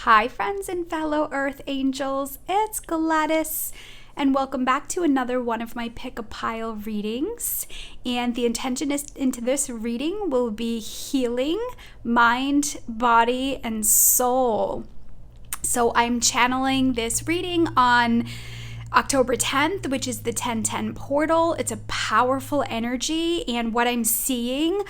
Hi friends and fellow earth angels, it's Gladys and welcome back to another one of my pick a pile readings. And the intention is into this reading will be healing mind, body, and soul. So I'm channeling this reading on October 10th, which is the 1010 portal. It's a powerful energy, and what I'm seeing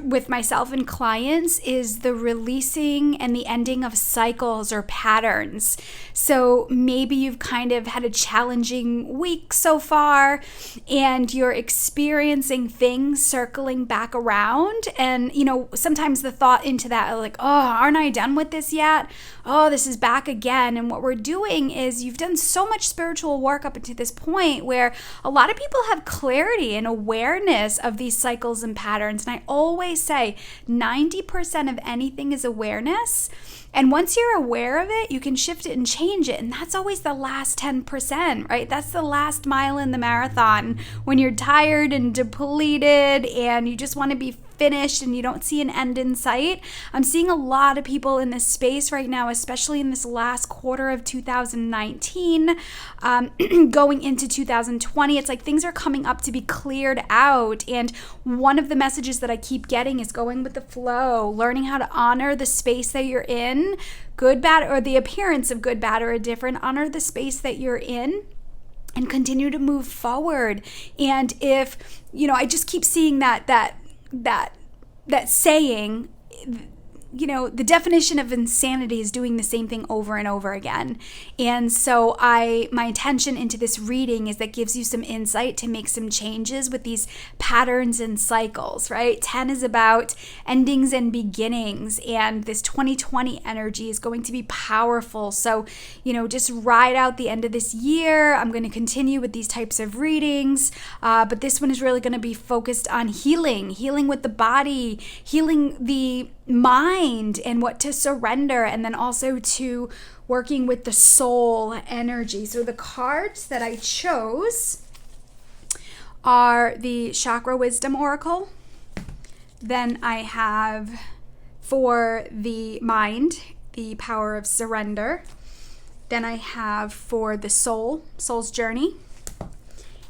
with myself and clients is the releasing and the ending of cycles or patterns. So maybe you've kind of had a challenging week so far and you're experiencing things circling back around, and sometimes the thought into that like, oh, aren't I done with this yet? Oh, this is back again. And what we're doing is you've done so much spiritual work up until this point where a lot of people have clarity and awareness of these cycles and patterns. And I always say 90% of anything is awareness. And once you're aware of it, you can shift it and change it. And that's always the last 10%, right? That's the last mile in the marathon when you're tired and depleted and you just want to be finished and you don't see an end in sight. I'm seeing a lot of people in this space right now, especially in this last quarter of 2019, going into 2020. It's like things are coming up to be cleared out. And one of the messages that I keep getting is going with the flow, learning how to honor the space that you're in, good, bad, or the appearance of good, bad, or indifferent. Honor the space that you're in and continue to move forward. And if, I just keep seeing that saying, the definition of insanity is doing the same thing over and over again. And so my intention into this reading is that gives you some insight to make some changes with these patterns and cycles, right? 10 is about endings and beginnings, and this 2020 energy is going to be powerful. So, just ride out the end of this year. I'm going to continue with these types of readings, but this one is really going to be focused on healing with the body, healing the mind and what to surrender, and then also to working with the soul energy. So the cards that I chose are the Chakra Wisdom Oracle. Then I have for the mind, the power of surrender. Then I have for the soul's journey,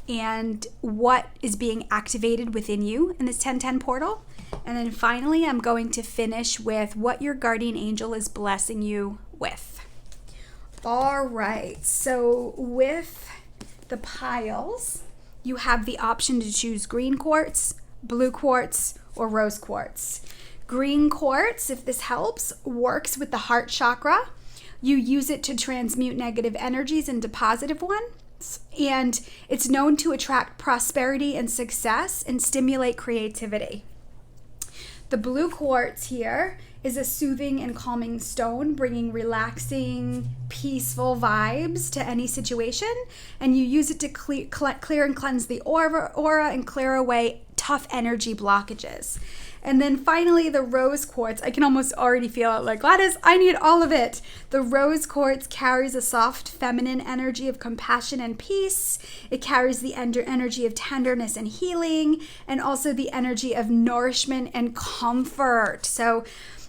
and what is being activated within you in this 1010 portal. And then finally, I'm going to finish with what your guardian angel is blessing you with. All right, so with the piles, you have the option to choose green quartz, blue quartz, or rose quartz. Green quartz, if this helps, works with the heart chakra. You use it to transmute negative energies into positive ones, and it's known to attract prosperity and success and stimulate creativity. The blue quartz here is a soothing and calming stone, bringing relaxing, peaceful vibes to any situation. And you use it to clear and cleanse the aura and clear away tough energy blockages. And then finally, the rose quartz. I can almost already feel it like, Gladys, I need all of it. The rose quartz carries a soft feminine energy of compassion and peace. It carries the energy of tenderness and healing, and also the energy of nourishment and comfort. So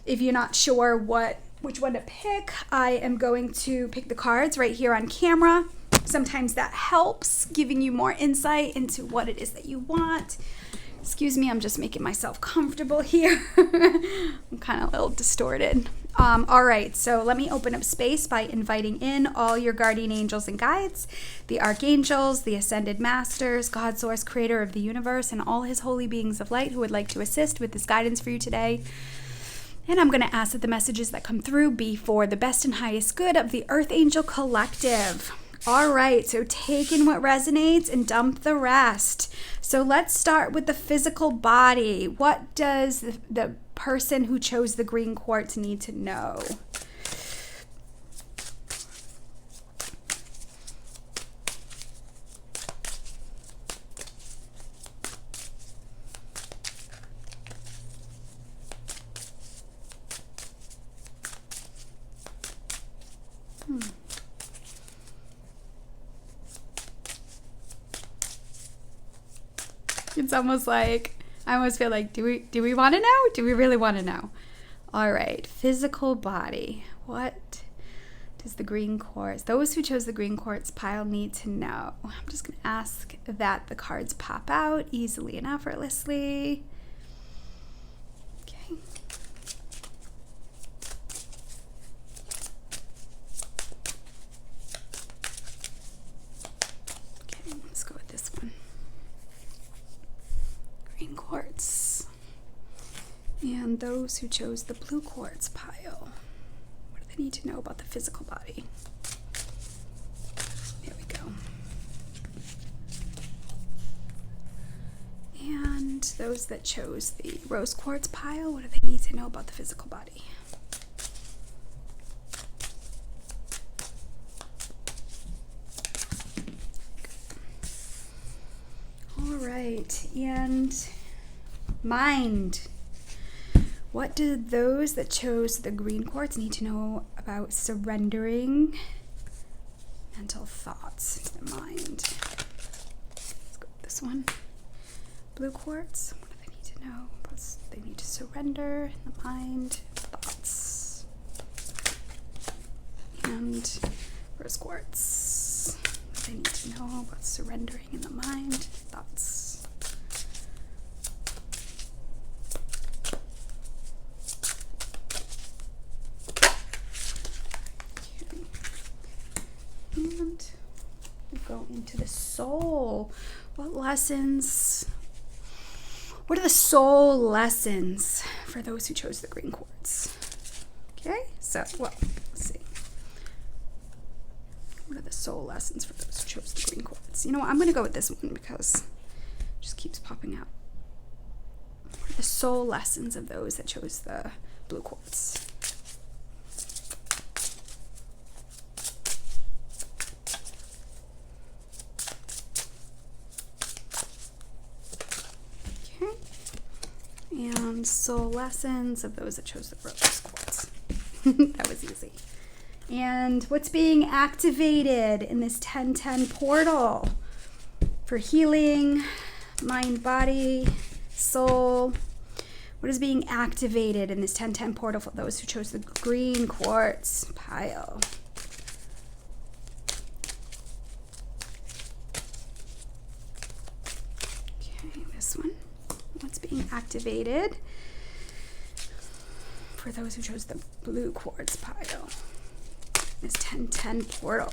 if you're not sure which one to pick, I am going to pick the cards right here on camera. Sometimes that helps, giving you more insight into what it is that you want. Excuse me, I'm just making myself comfortable here. I'm kind of a little distorted. All right, so let me open up space by inviting in all your guardian angels and guides, the archangels, the ascended masters, God, source, creator of the universe, and all his holy beings of light who would like to assist with this guidance for you today. And I'm going to ask that the messages that come through be for the best and highest good of the Earth Angel Collective. All right, so take in what resonates and dump the rest. So let's start with the physical body. What does the person who chose the green quartz need to know? It's almost like, I almost feel like, do we want to know? Do we really want to know? All right, physical body. What does the green quartz, those who chose the green quartz pile, need to know? I'm just going to ask that the cards pop out easily and effortlessly. Okay. Okay, let's go with this one. Green quartz. And those who chose the blue quartz pile, what do they need to know about the physical body? There we go. And those that chose the rose quartz pile, what do they need to know about the physical body? All right, and mind. What did those that chose the green quartz need to know about surrendering mental thoughts to the mind? Let's go with this one. Blue quartz. What do they need to know? They need to surrender in the mind, thoughts. And rose quartz. What do they need to know about surrendering in the mind, thoughts. And we go into the soul. What are the soul lessons for those who chose the green quartz? Okay, so, let's see. What are the soul lessons for those who chose the green quartz? You know what, I'm going to go with this one because it just keeps popping out. What are the soul lessons of those that chose the blue quartz? And soul lessons of those that chose the rose quartz. That was easy. And what's being activated in this 1010 portal for healing, mind, body, soul? What is being activated in this 1010 portal for those who chose the green quartz pile? Okay, this one. What's being activated for those who chose the blue quartz pile? This 1010 portal.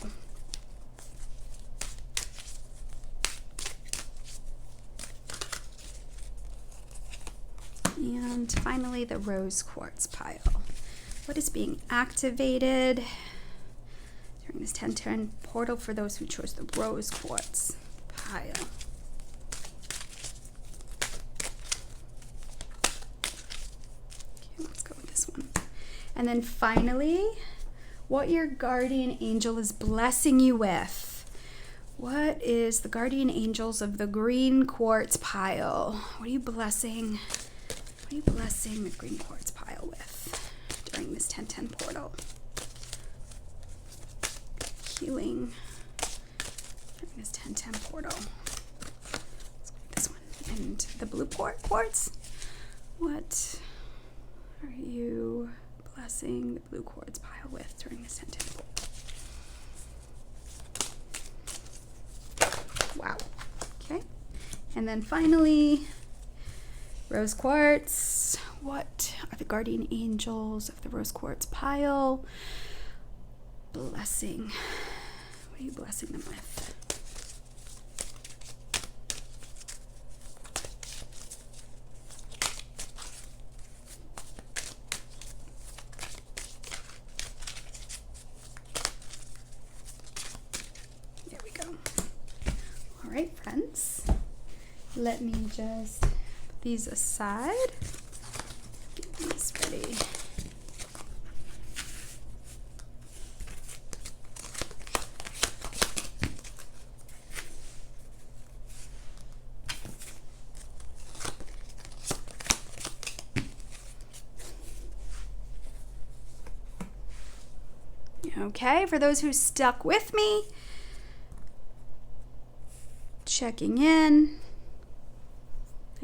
And finally, the rose quartz pile. What is being activated during this 1010 portal for those who chose the rose quartz pile? And then finally, what your guardian angel is blessing you with. What is the guardian angels of the green quartz pile? What are you blessing the green quartz pile with during this 1010 portal? Healing during this 1010 portal. Let's go with this one. And the blue quartz. What are you blessing the blue quartz pile with during this 1010 portal? Wow. Okay. And then finally, rose quartz. What are the guardian angels of the rose quartz pile blessing? What are you blessing them with? All right, friends, let me just put these aside. Get these ready. Okay, for those who stuck with me, checking in.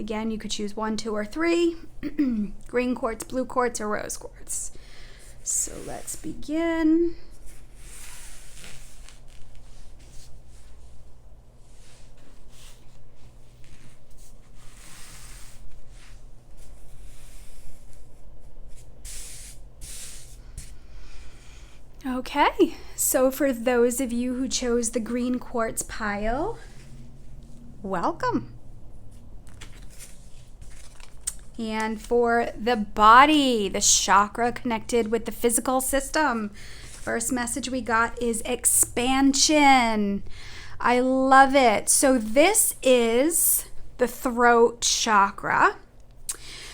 Again, you could choose 1, 2, or 3. Green quartz, blue quartz, or rose quartz. So let's begin. Okay, so for those of you who chose the green quartz pile, welcome. And for the body, the chakra connected with the physical system, first message we got is expansion. I love it. So this is the throat chakra.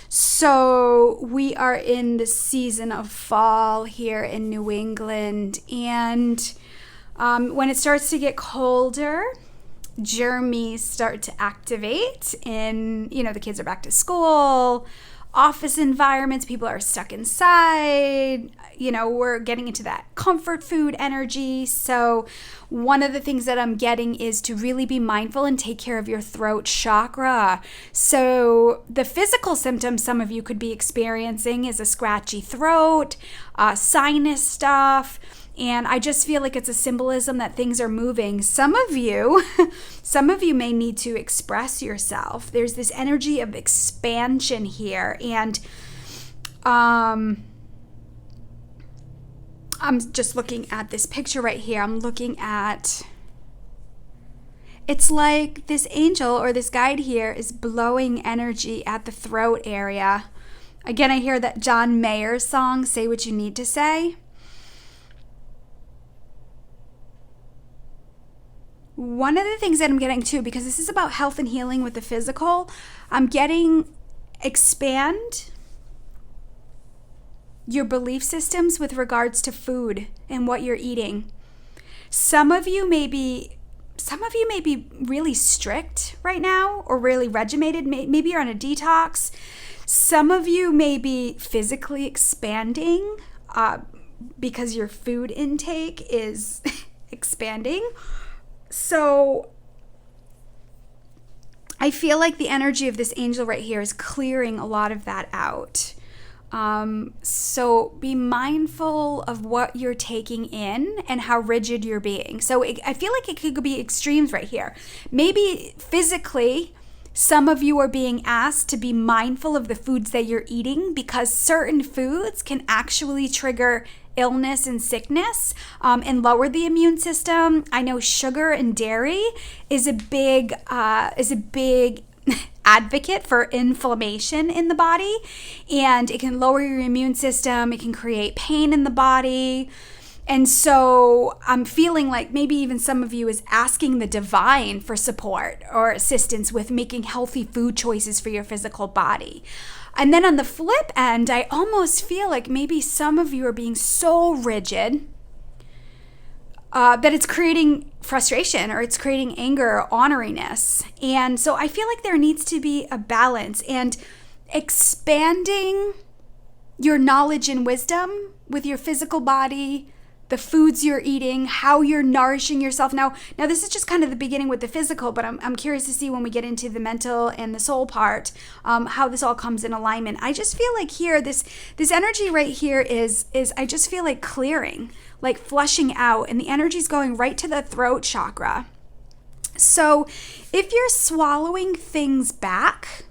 So we are in the season of fall here in New England, and when it starts to get colder, germs start to activate in, the kids are back to school, office environments, people are stuck inside, we're getting into that comfort food energy. So one of the things that I'm getting is to really be mindful and take care of your throat chakra. So the physical symptoms some of you could be experiencing is a scratchy throat, sinus stuff, and I just feel like it's a symbolism that things are moving. Some of you may need to express yourself. There's this energy of expansion here. And I'm just looking at this picture right here. It's like this angel or this guide here is blowing energy at the throat area. Again, I hear that John Mayer song, Say What You Need to Say. One of the things that I'm getting too, because this is about health and healing with the physical, I'm getting expand your belief systems with regards to food and what you're eating. Some of you may be really strict right now or really regimented. Maybe you're on a detox. Some of you may be physically expanding because your food intake is expanding. So I feel like the energy of this angel right here is clearing a lot of that out. So be mindful of what you're taking in and how rigid you're being. So I feel like it could be extremes right here. Maybe physically, some of you are being asked to be mindful of the foods that you're eating because certain foods can actually trigger illness and sickness and lower the immune system. I know sugar and dairy is a big advocate for inflammation in the body, and it can lower your immune system. It can create pain in the body. And so I'm feeling like maybe even some of you is asking the divine for support or assistance with making healthy food choices for your physical body. And then on the flip end, I almost feel like maybe some of you are being so rigid that it's creating frustration or it's creating anger or orneriness. And so I feel like there needs to be a balance and expanding your knowledge and wisdom with your physical body, the foods you're eating, how you're nourishing yourself. Now this is just kind of the beginning with the physical, but I'm curious to see when we get into the mental and the soul part, how this all comes in alignment. I just feel like here, this energy right here is I just feel like clearing, like flushing out, and the energy's going right to the throat chakra. So if you're swallowing things back,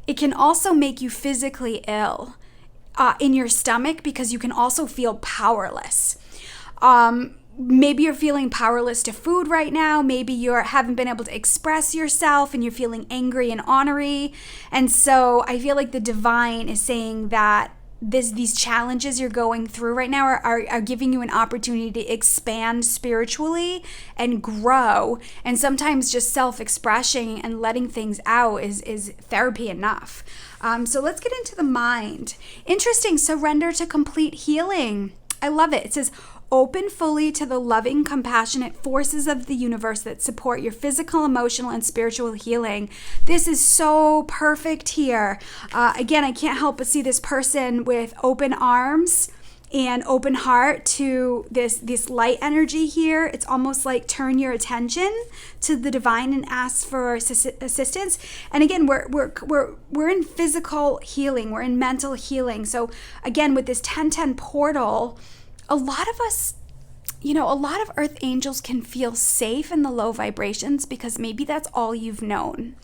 it can also make you physically ill. In your stomach, because you can also feel powerless. Maybe you're feeling powerless to food right now. Maybe you haven't been able to express yourself and you're feeling angry and ornery. And so I feel like the divine is saying that these challenges you're going through right now are giving you an opportunity to expand spiritually and grow. And sometimes just self-expression and letting things out is therapy enough. So let's get into the mind. Interesting, surrender to complete healing. I love it. It says, open fully to the loving, compassionate forces of the universe that support your physical, emotional, and spiritual healing. This is so perfect here. Again, I can't help but see this person with open arms and open heart to this light energy here. It's almost like turn your attention to the divine and ask for assistance. And again, we're in physical healing, we're in mental healing. So again, with this 1010 portal, a lot of us, a lot of earth angels can feel safe in the low vibrations because maybe that's all you've known.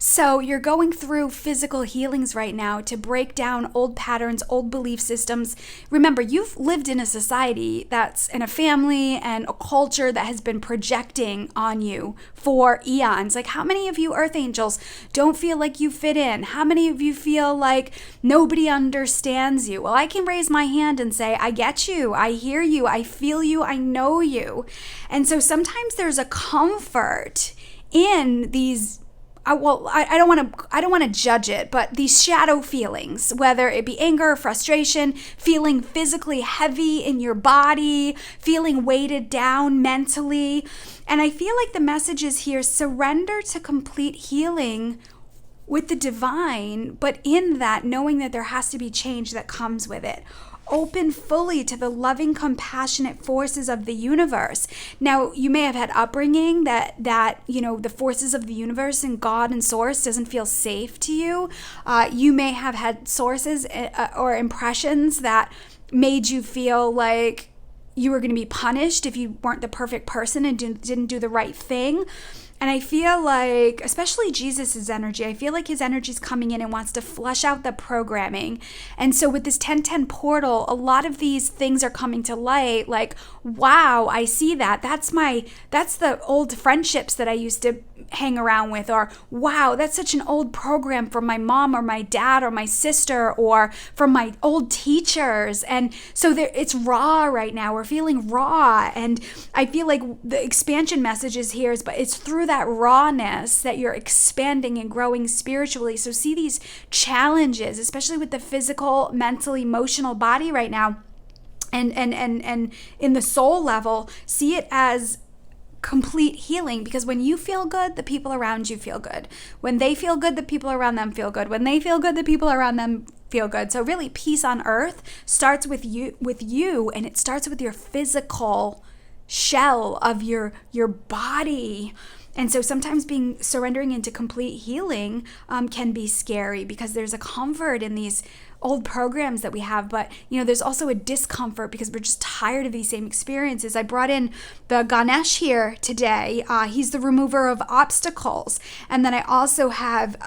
So you're going through physical healings right now to break down old patterns, old belief systems. Remember, you've lived in a society that's in a family and a culture that has been projecting on you for eons. Like, how many of you earth angels don't feel like you fit in? How many of you feel like nobody understands you? Well, I can raise my hand and say, I get you, I hear you, I feel you, I know you. And so sometimes there's a comfort in these I don't want to judge it, but these shadow feelings, whether it be anger or frustration, feeling physically heavy in your body, feeling weighted down mentally. And I feel like the message is here, surrender to complete healing with the divine, but in that, knowing that there has to be change that comes with it. Open fully to the loving, compassionate forces of the universe. Now, you may have had upbringing that the forces of the universe and God and source doesn't feel safe to you. You may have had sources or impressions that made you feel like you were going to be punished if you weren't the perfect person and didn't do the right thing. And I feel like, especially Jesus's energy, I feel like his energy is coming in and wants to flush out the programming. And so with this 1010 portal, a lot of these things are coming to light. Like, wow, I see that. That's the old friendships that I used to hang around with. Or, wow, that's such an old program from my mom or my dad or my sister or from my old teachers. And so it's raw right now. We're feeling raw. And I feel like the expansion message is here, but it's through that rawness that you're expanding and growing spiritually. So see these challenges, especially with the physical, mental, emotional body right now, and in the soul level, see it as complete healing, because when you feel good, the people around you feel good. When they feel good, the people around them feel good. When they feel good, the people around them feel good. So really, peace on earth starts with you, and it starts with your physical shell of your body. And so sometimes surrendering into complete healing can be scary, because there's a comfort in these old programs that we have, but there's also a discomfort because we're just tired of these same experiences. I brought in the Ganesh here today. He's the remover of obstacles. And then I also have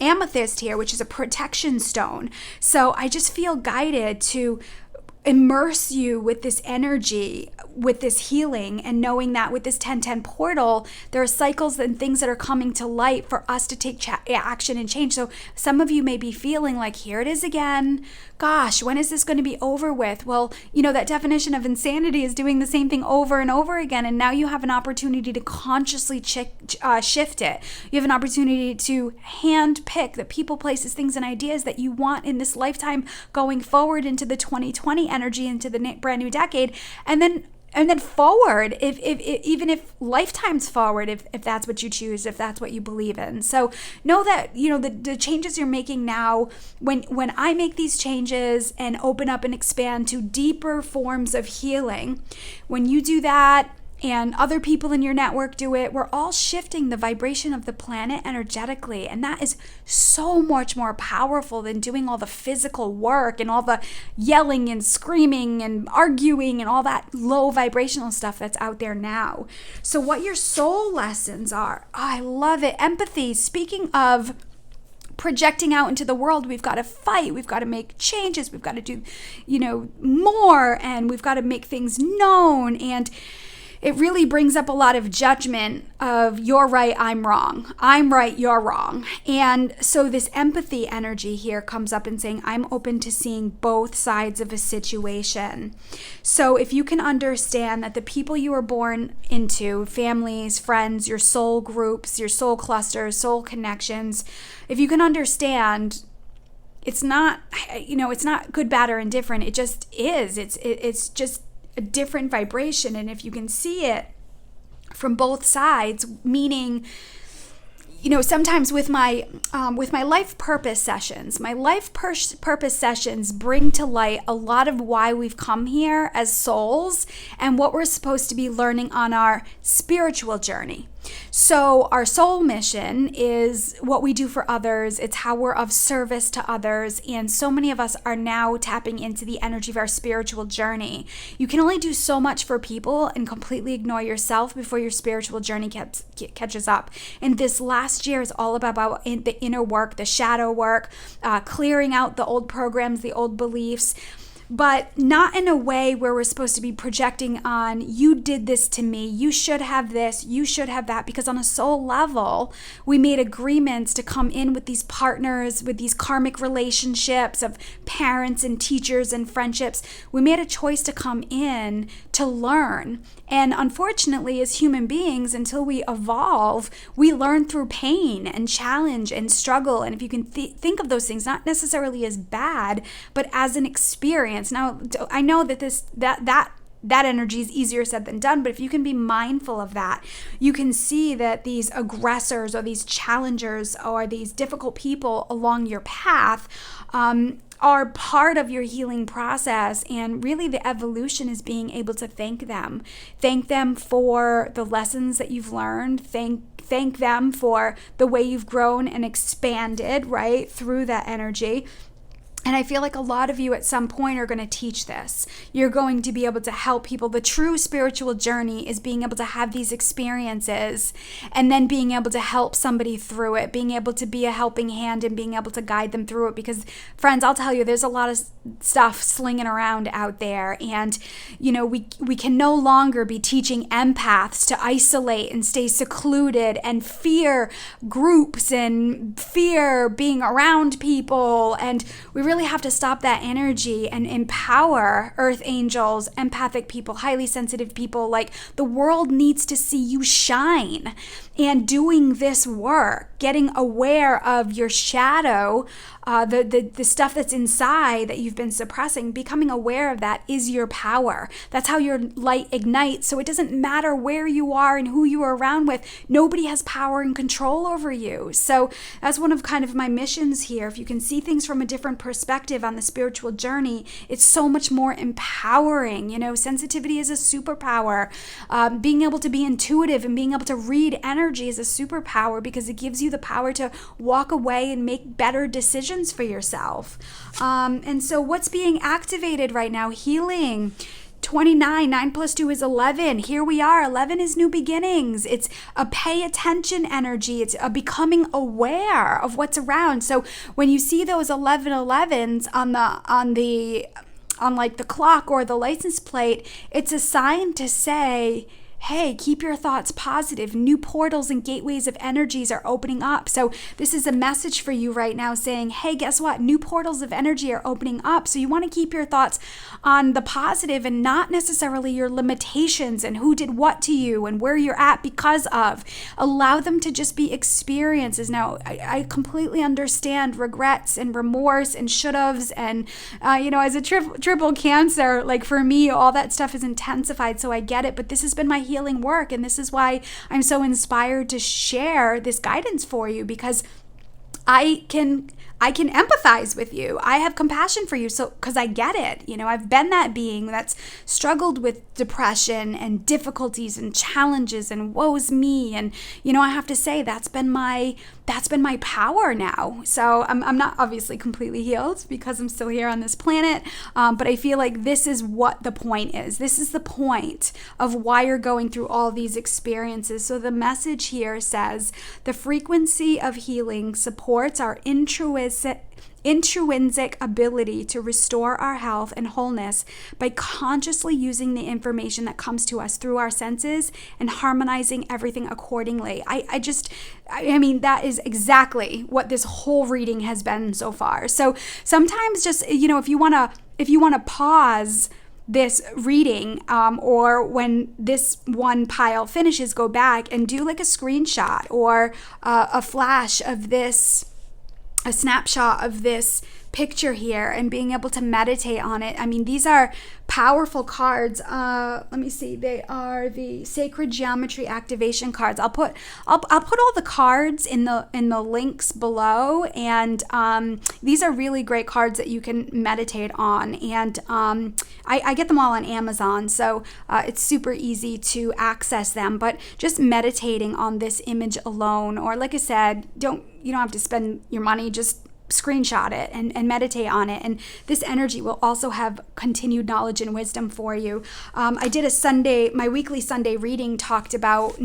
amethyst here, which is a protection stone. So I just feel guided to immerse you with this energy, with this healing, and knowing that with this 1010 portal, there are cycles and things that are coming to light for us to take action and change. So some of you may be feeling like, here it is again. Gosh, when is this going to be over with? Well, that definition of insanity is doing the same thing over and over again. And now you have an opportunity to consciously shift it. You have an opportunity to hand pick the people, places, things, and ideas that you want in this lifetime going forward into the 2020 energy, into the brand new decade. And then forward, even if lifetimes forward, if that's what you choose, if that's what you believe in. So know that the changes you're making now, when I make these changes and open up and expand to deeper forms of healing, when you do that and other people in your network do it, we're all shifting the vibration of the planet energetically. And that is so much more powerful than doing all the physical work and all the yelling and screaming and arguing and all that low vibrational stuff that's out there now. So what your soul lessons are, I love it. Empathy. Speaking of projecting out into the world, we've got to fight, we've got to make changes, we've got to do more, and we've got to make things known. And it really brings up a lot of judgment of you're right, I'm wrong. I'm right, you're wrong. And so this empathy energy here comes up and saying, I'm open to seeing both sides of a situation. So if you can understand that the people you were born into, families, friends, your soul groups, your soul clusters, soul connections, if you can understand, it's not good, bad, or indifferent. It just is. It's just a different vibration. And if you can see it from both sides, meaning sometimes with my life purpose sessions, purpose sessions bring to light a lot of why we've come here as souls and what we're supposed to be learning on our spiritual journey. So our soul mission is what we do for others. It's how we're of service to others. And so many of us are now tapping into the energy of our spiritual journey. You can only do so much for people and completely ignore yourself before your spiritual journey catches up. And this last year is all about the inner work, the shadow work, clearing out the old programs, the old beliefs, but not in a way where we're supposed to be projecting on, you did this to me, you should have this, you should have that, because on a soul level, we made agreements to come in with these partners, with these karmic relationships of parents and teachers and friendships. We made a choice to come in to learn. And unfortunately, as human beings, until we evolve, we learn through pain and challenge and struggle. And if you can think of those things, not necessarily as bad, but as an experience. Now, I know that that energy is easier said than done, but if you can be mindful of that, you can see that these aggressors or these challengers or these difficult people along your path are part of your healing process. And really the evolution is being able to thank them. Thank them for the lessons that you've learned. Thank them for the way you've grown and expanded, right, through that energy. And I feel like a lot of you at some point are going to teach this. You're going to be able to help people. The true spiritual journey is being able to have these experiences and then being able to help somebody through it, being able to be a helping hand and being able to guide them through it. Because, friends, I'll tell you, there's a lot of stuff slinging around out there. And, we can no longer be teaching empaths to isolate and stay secluded and fear groups and fear being around people. And we really have to stop that energy and empower earth angels, empathic people, highly sensitive people. Like, the world needs to see you shine. And doing this work, getting aware of your shadow, the stuff that's inside that you've been suppressing, becoming aware of that is your power. That's how your light ignites. So it doesn't matter where you are and who you are around with. Nobody has power and control over you. So that's one of kind of my missions here. If you can see things from a different perspective on the spiritual journey, it's so much more empowering. Sensitivity is a superpower. Being able to be intuitive and being able to read energy is a superpower because it gives you the power to walk away and make better decisions for yourself. And so what's being activated right now? Healing. 29, 9 plus 2 is 11. Here we are. 11 is new beginnings. It's a pay attention energy. It's a becoming aware of what's around. So when you see those 1111s on like the clock or the license plate, it's a sign to say, hey, keep your thoughts positive. New portals and gateways of energies are opening up. So this is a message for you right now saying, hey, guess what? New portals of energy are opening up. So you want to keep your thoughts on the positive and not necessarily your limitations and who did what to you and where you're at because of. Allow them to just be experiences. Now, I completely understand regrets and remorse and should-haves. And, as a triple Cancer, like for me, all that stuff is intensified. So I get it. But this has been my healing work, and this is why I'm so inspired to share this guidance for you, because I can empathize with you. I have compassion for you, so because I get it. I've been that being that's struggled with depression and difficulties and challenges and woe's me. And I have to say that's been my power now. So I'm not obviously completely healed because I'm still here on this planet, but I feel like this is what the point is. This is the point of why you're going through all these experiences. So the message here says the frequency of healing supports our intrinsic ability to restore our health and wholeness by consciously using the information that comes to us through our senses and harmonizing everything accordingly. I mean, that is exactly what this whole reading has been so far. So sometimes just, if you want to pause this reading, or when this one pile finishes, go back and do like a screenshot or a flash of this, a snapshot of this picture here and being able to meditate on it. I mean, these are powerful cards. Let me see. They are the Sacred Geometry Activation cards. I'll put all the cards in the links below, and these are really great cards that you can meditate on. And I get them all on Amazon, so it's super easy to access them. But just meditating on this image alone, or like I said, you don't have to spend your money, just screenshot it and meditate on it, and this energy will also have continued knowledge and wisdom for you. I did my weekly Sunday reading talked about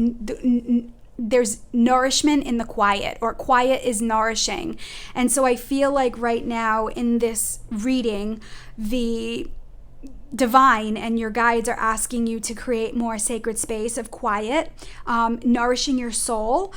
there's nourishment in the quiet, or quiet is nourishing. And so I feel like right now in this reading, the divine and your guides are asking you to create more sacred space of quiet, nourishing your soul,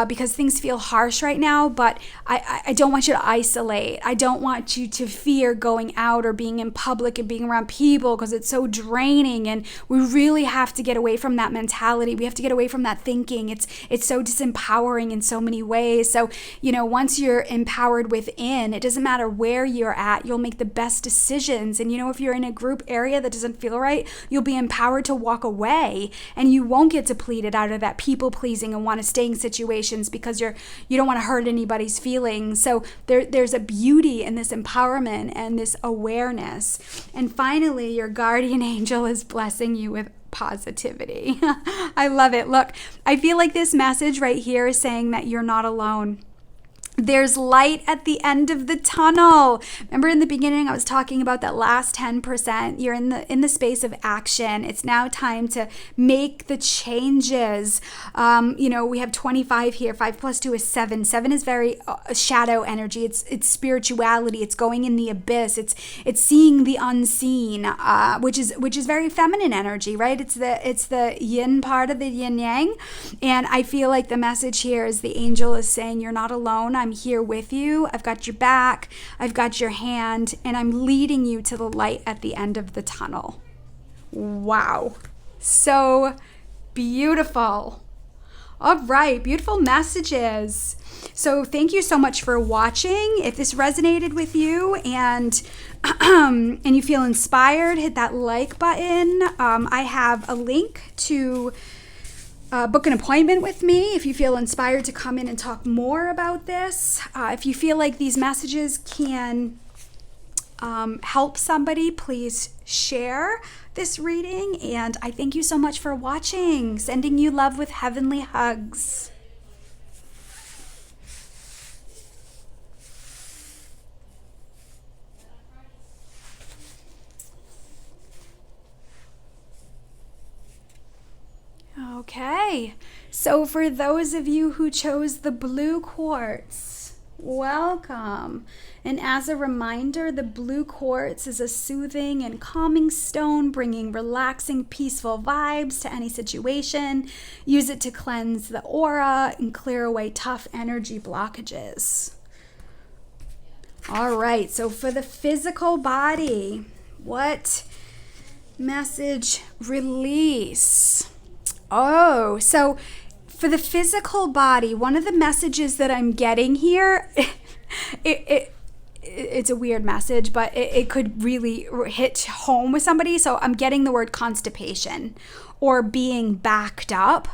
because things feel harsh right now. But I don't want you to isolate. I don't want you to fear going out or being in public and being around people, because it's so draining, and we really have to get away from that mentality. We have to get away from that thinking. It's so disempowering in so many ways. So, once you're empowered within, it doesn't matter where you're at, you'll make the best decisions. And if you're in a group area that doesn't feel right, you'll be empowered to walk away, and you won't get depleted out of that people pleasing and want to stay in situations because you don't want to hurt anybody's feelings. So there's a beauty in this empowerment and this awareness. And finally, your guardian angel is blessing you with positivity. I love it. Look, I feel like this message right here is saying that you're not alone. There's light at the end of the tunnel. Remember in the beginning, I was talking about that last 10%. You're in the space of action. It's now time to make the changes. We have 25 here. 5 plus 2 is 7. 7 is very shadow energy. It's spirituality. It's going in the abyss. It's seeing the unseen, which is very feminine energy, right? It's the yin part of the yin yang. And I feel like the message here is the angel is saying you're not alone. I'm here with you. I've got your back. I've got your hand, and I'm leading you to the light at the end of the tunnel. Wow. So beautiful. All right. Beautiful messages. So thank you so much for watching. If this resonated with you and you feel inspired, hit that like button. I have a link to book an appointment with me if you feel inspired to come in and talk more about this. If you feel like these messages can help somebody, please share this reading. And I thank you so much for watching. Sending you love with heavenly hugs. Okay, so for those of you who chose the blue quartz, welcome. And as a reminder, the blue quartz is a soothing and calming stone, bringing relaxing, peaceful vibes to any situation. Use it to cleanse the aura and clear away tough energy blockages. All right, so for the physical body, what message release? Oh, so for the physical body, one of the messages that I'm getting here, it's a weird message, but it could really hit home with somebody. So I'm getting the word constipation or being backed up.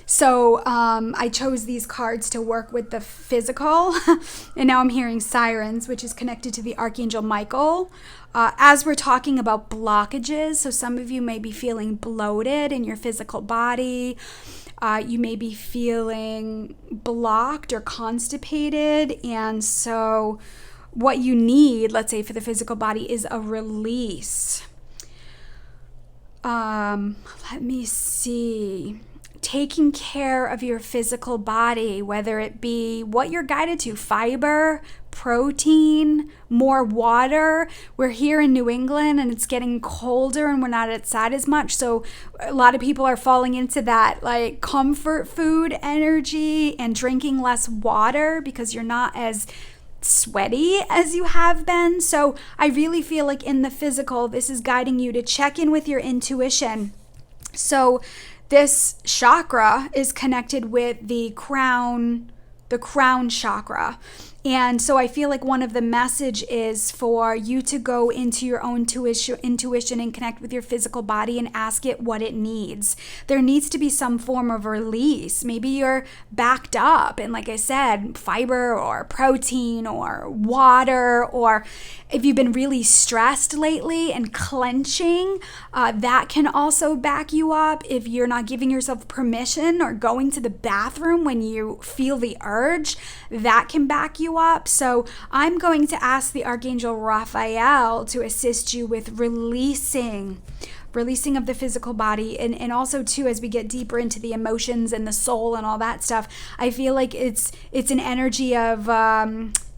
So I chose these cards to work with the physical, and now I'm hearing sirens, which is connected to the Archangel Michael. As we're talking about blockages, so some of you may be feeling bloated in your physical body. You may be feeling blocked or constipated. And so what you need, let's say for the physical body, is a release. Let me see. Taking care of your physical body, whether it be what you're guided to, fiber, protein, more water. We're here in New England and it's getting colder and we're not outside as much. So a lot of people are falling into that like comfort food energy and drinking less water because you're not as sweaty as you have been. So I really feel like in the physical, this is guiding you to check in with your intuition. So this chakra is connected with the crown chakra. And so I feel like one of the message is for you to go into your own intuition and connect with your physical body and ask it what it needs. There needs to be some form of release. Maybe you're backed up and, like I said, fiber or protein or water, or if you've been really stressed lately and clenching, that can also back you up. If you're not giving yourself permission or going to the bathroom when you feel the urge, that can back you up. So I'm going to ask the Archangel Raphael to assist you with releasing of the physical body, and also too, as we get deeper into the emotions and the soul and all that stuff, I feel like it's an energy of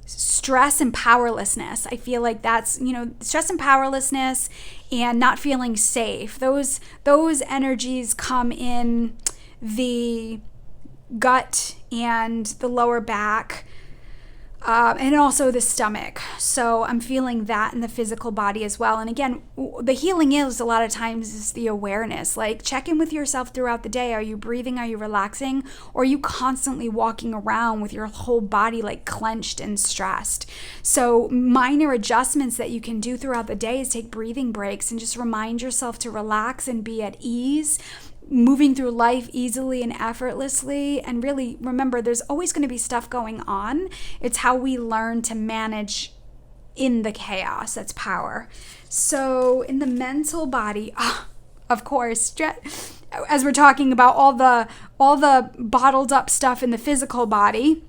stress and powerlessness. I feel like that's, stress and powerlessness and not feeling safe. Those energies come in the gut and the lower back, and also the stomach. So I'm feeling that in the physical body as well. And again, the healing is a lot of times is the awareness. Like, check in with yourself throughout the day. Are you breathing? Are you relaxing? Or are you constantly walking around with your whole body like clenched and stressed? So minor adjustments that you can do throughout the day is take breathing breaks and just remind yourself to relax and be at ease, moving through life easily and effortlessly. And really remember, there's always going to be stuff going on. It's how we learn to manage in the chaos. That's power. So in the mental body, of course, as we're talking about all the bottled up stuff in the physical body,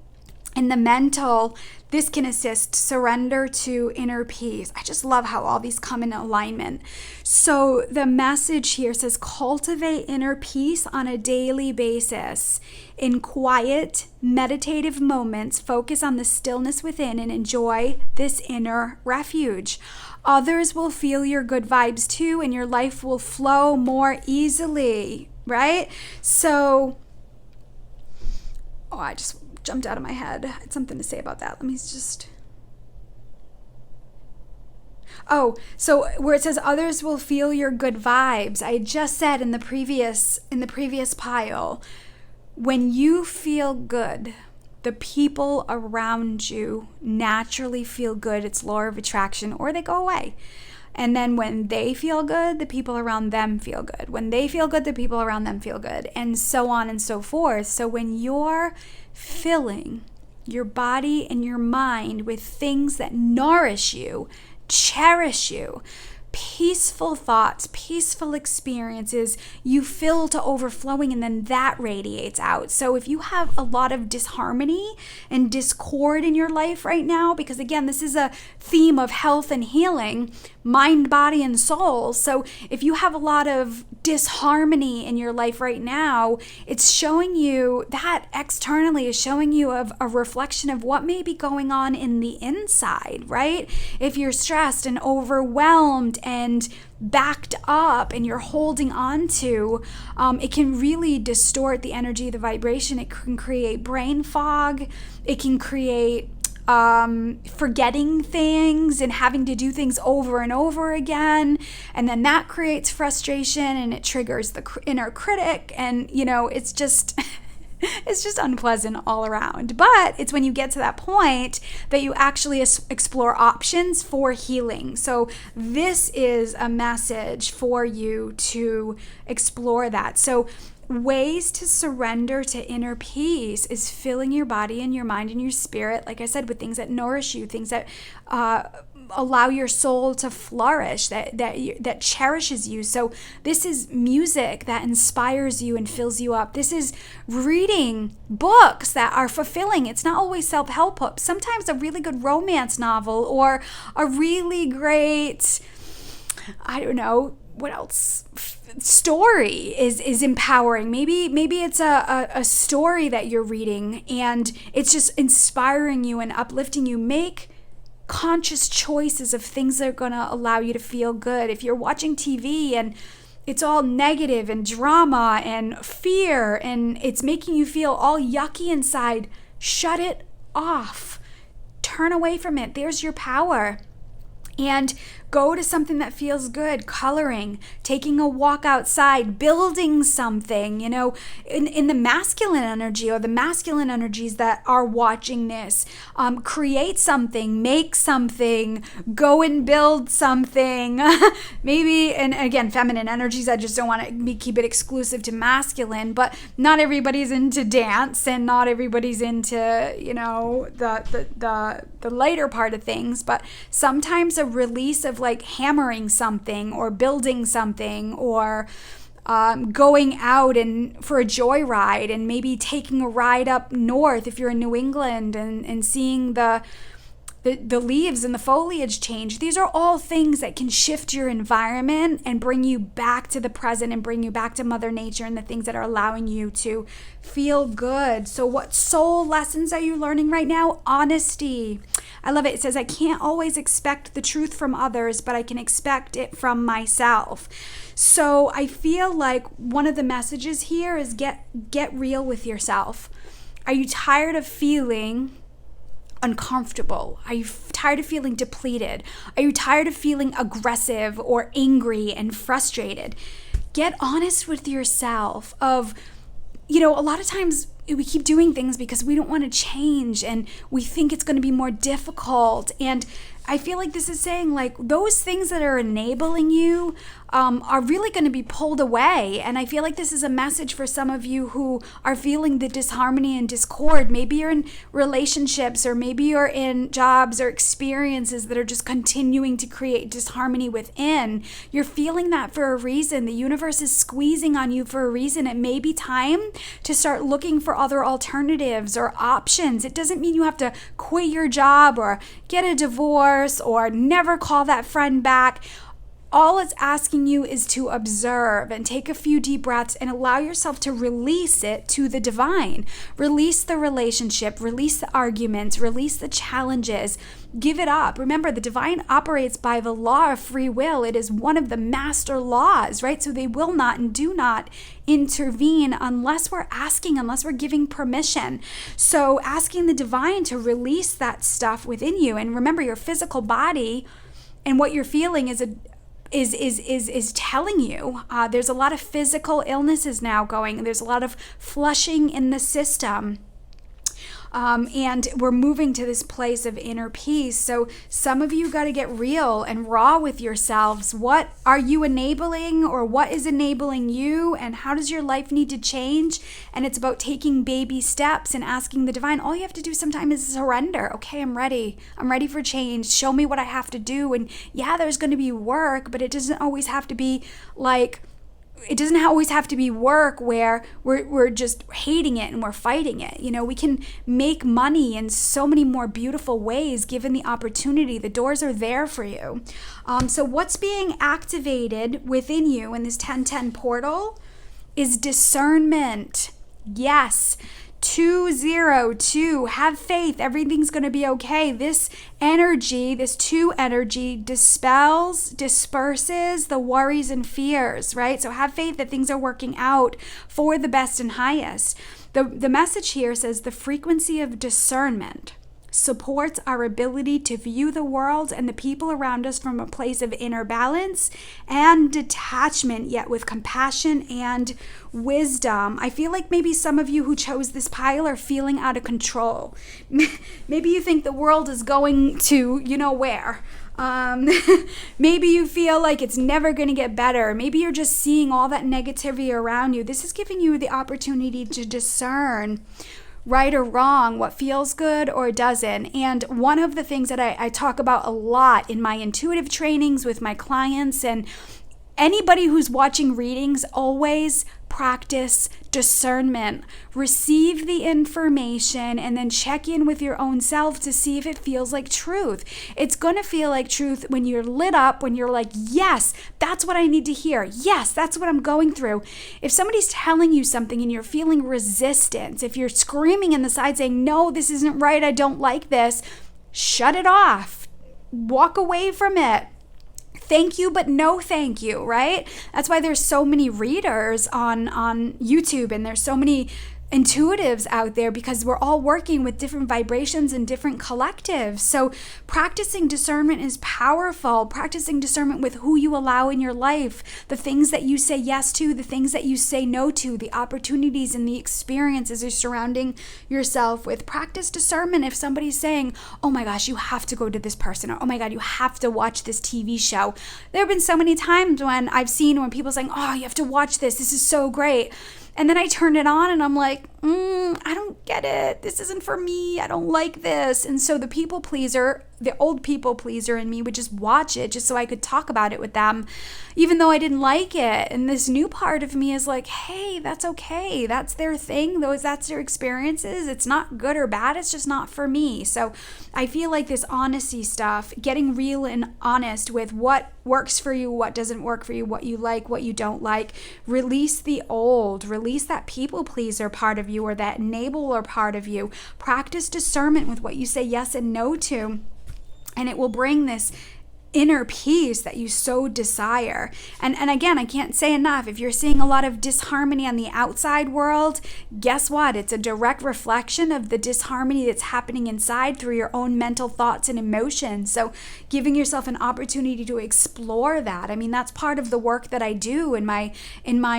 in the mental, this can assist surrender to inner peace. I just love how all these come in alignment. So the message here says, cultivate inner peace on a daily basis. In quiet, meditative moments, focus on the stillness within and enjoy this inner refuge. Others will feel your good vibes too, and your life will flow more easily, right? So, I just jumped out of my head. I had something to say about that. Let me just... so where it says others will feel your good vibes, I just said in the previous pile, when you feel good, the people around you naturally feel good. It's law of attraction, or they go away. And then when they feel good, the people around them feel good. When they feel good, the people around them feel good, and so on and so forth. So when you're filling your body and your mind with things that nourish you, cherish you, peaceful thoughts, peaceful experiences, you fill to overflowing, and then that radiates out. So if you have a lot of disharmony and discord in your life right now, because again, this is a theme of health and healing, mind, body, and soul. So if you have a lot of disharmony in your life right now, it's showing you that externally is showing you of a reflection of what may be going on in the inside, right? If you're stressed and overwhelmed and backed up and you're holding on to, it can really distort the energy, the vibration. It can create brain fog. It can create forgetting things and having to do things over and over again. And then that creates frustration and it triggers the inner critic. And, it's just... it's just unpleasant all around. But it's when you get to that point that you actually explore options for healing. So this is a message for you to explore that. So ways to surrender to inner peace is filling your body and your mind and your spirit, like I said, with things that nourish you, things that allow your soul to flourish, that cherishes you. So this is music that inspires you and fills you up. This is reading books that are fulfilling. It's not always self-help books. Sometimes a really good romance novel or a really great, I don't know, what else? Story is empowering. Maybe it's a story that you're reading and it's just inspiring you and uplifting you. Make conscious choices of things that are going to allow you to feel good. If you're watching TV and it's all negative and drama and fear and it's making you feel all yucky inside, shut it off. Turn away from it. There's your power. And Go to something that feels good, coloring, taking a walk outside, building something, in the masculine energy or the masculine energies that are watching this. Create something, make something, go and build something. Maybe, and again, feminine energies, I just don't want to keep it exclusive to masculine, but not everybody's into dance and not everybody's into, the lighter part of things, but sometimes a release of like hammering something or building something or going out and for a joyride and maybe taking a ride up north if you're in New England and seeing the leaves and the foliage change. These are all things that can shift your environment and bring you back to the present and bring you back to Mother Nature and the things that are allowing you to feel good. So what soul lessons are you learning right now? Honesty. I love it. It says, I can't always expect the truth from others, but I can expect it from myself. So I feel like one of the messages here is get real with yourself. Are you tired of feeling uncomfortable? Are you tired of feeling depleted? Are you tired of feeling aggressive or angry and frustrated? Get honest with yourself of, a lot of times we keep doing things because we don't want to change and we think it's going to be more difficult. And I feel like this is saying like those things that are enabling you are really going to be pulled away. And I feel like this is a message for some of you who are feeling the disharmony and discord. Maybe you're in relationships or maybe you're in jobs or experiences that are just continuing to create disharmony within. You're feeling that for a reason. The universe is squeezing on you for a reason. It may be time to start looking for other alternatives or options. It doesn't mean you have to quit your job or get a divorce or never call that friend back. All it's asking you is to observe and take a few deep breaths and allow yourself to release it to the divine. Release the relationship, release the arguments, release the challenges. Give it up. Remember, the divine operates by the law of free will. It is one of the master laws, right? So they will not and do not intervene unless we're asking, unless we're giving permission. So asking the divine to release that stuff within you. And remember, your physical body and what you're feeling is telling you. There's a lot of physical illnesses now going. There's a lot of flushing in the system. And we're moving to this place of inner peace. So some of you got to get real and raw with yourselves. What are you enabling, or what is enabling you, and how does your life need to change? And it's about taking baby steps and asking the divine. All you have to do sometimes is surrender. Okay, I'm ready. I'm ready for change. Show me what I have to do. And yeah, there's going to be work, but it doesn't always have to be like, it doesn't always have to be work where we're just hating it and we're fighting it. We can make money in so many more beautiful ways given the opportunity. The doors are there for you. So what's being activated within you in this 1010 portal is discernment. Yes. 202. Have faith. Everything's going to be okay. This energy, this 2 energy, disperses the worries and fears, right? So have faith that things are working out for the best and highest. The message here says the frequency of discernment supports our ability to view the world and the people around us from a place of inner balance and detachment, yet with compassion and wisdom. I feel like maybe some of you who chose this pile are feeling out of control. Maybe you think the world is going to, where. Maybe you feel like it's never going to get better. Maybe you're just seeing all that negativity around you. This is giving you the opportunity to discern right or wrong, what feels good or doesn't. And one of the things that I talk about a lot in my intuitive trainings with my clients, and anybody who's watching readings, always practice discernment. Receive the information and then check in with your own self to see if it feels like truth. It's going to feel like truth when you're lit up, when you're like, yes, that's what I need to hear. Yes, that's what I'm going through. If somebody's telling you something and you're feeling resistance, if you're screaming in the side saying, no, this isn't right, I don't like this, shut it off. Walk away from it. Thank you, but no thank you, right? That's why there's so many readers on YouTube, and there's so many intuitives out there, because we're all working with different vibrations and different collectives. So practicing discernment is powerful. Practicing discernment with who you allow in your life, the things that you say yes to, the things that you say no to, the opportunities and the experiences you're surrounding yourself with. Practice discernment if somebody's saying, oh my gosh, you have to go to this person, or oh my God, you have to watch this TV show. There have been so many times when I've seen when people saying, oh, you have to watch this is so great. And then I turn it on and I'm like, I don't get it. This isn't for me. I don't like this. And so the people pleaser, the old people pleaser in me would just watch it just so I could talk about it with them, even though I didn't like it. And this new part of me is like, hey, that's okay. That's their thing. That's their experiences. It's not good or bad. It's just not for me. So I feel like this honesty stuff, getting real and honest with what works for you, what doesn't work for you, what you like, what you don't like. Release the old. Release that people pleaser part of you or that enabler part of you. Practice discernment with what you say yes and no to. And it will bring this inner peace that you so desire. And again, I can't say enough, if you're seeing a lot of disharmony on the outside world, guess what? It's a direct reflection of the disharmony that's happening inside through your own mental thoughts and emotions. So giving yourself an opportunity to explore that. I mean, that's part of the work that I do in my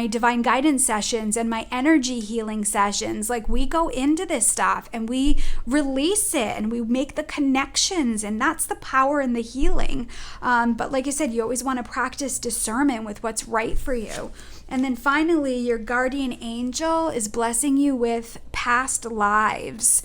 divine guidance sessions and my energy healing sessions. Like, we go into this stuff and we release it and we make the connections, and that's the power in the healing. But like I said, you always want to practice discernment with what's right for you. And then finally, your guardian angel is blessing you with past lives.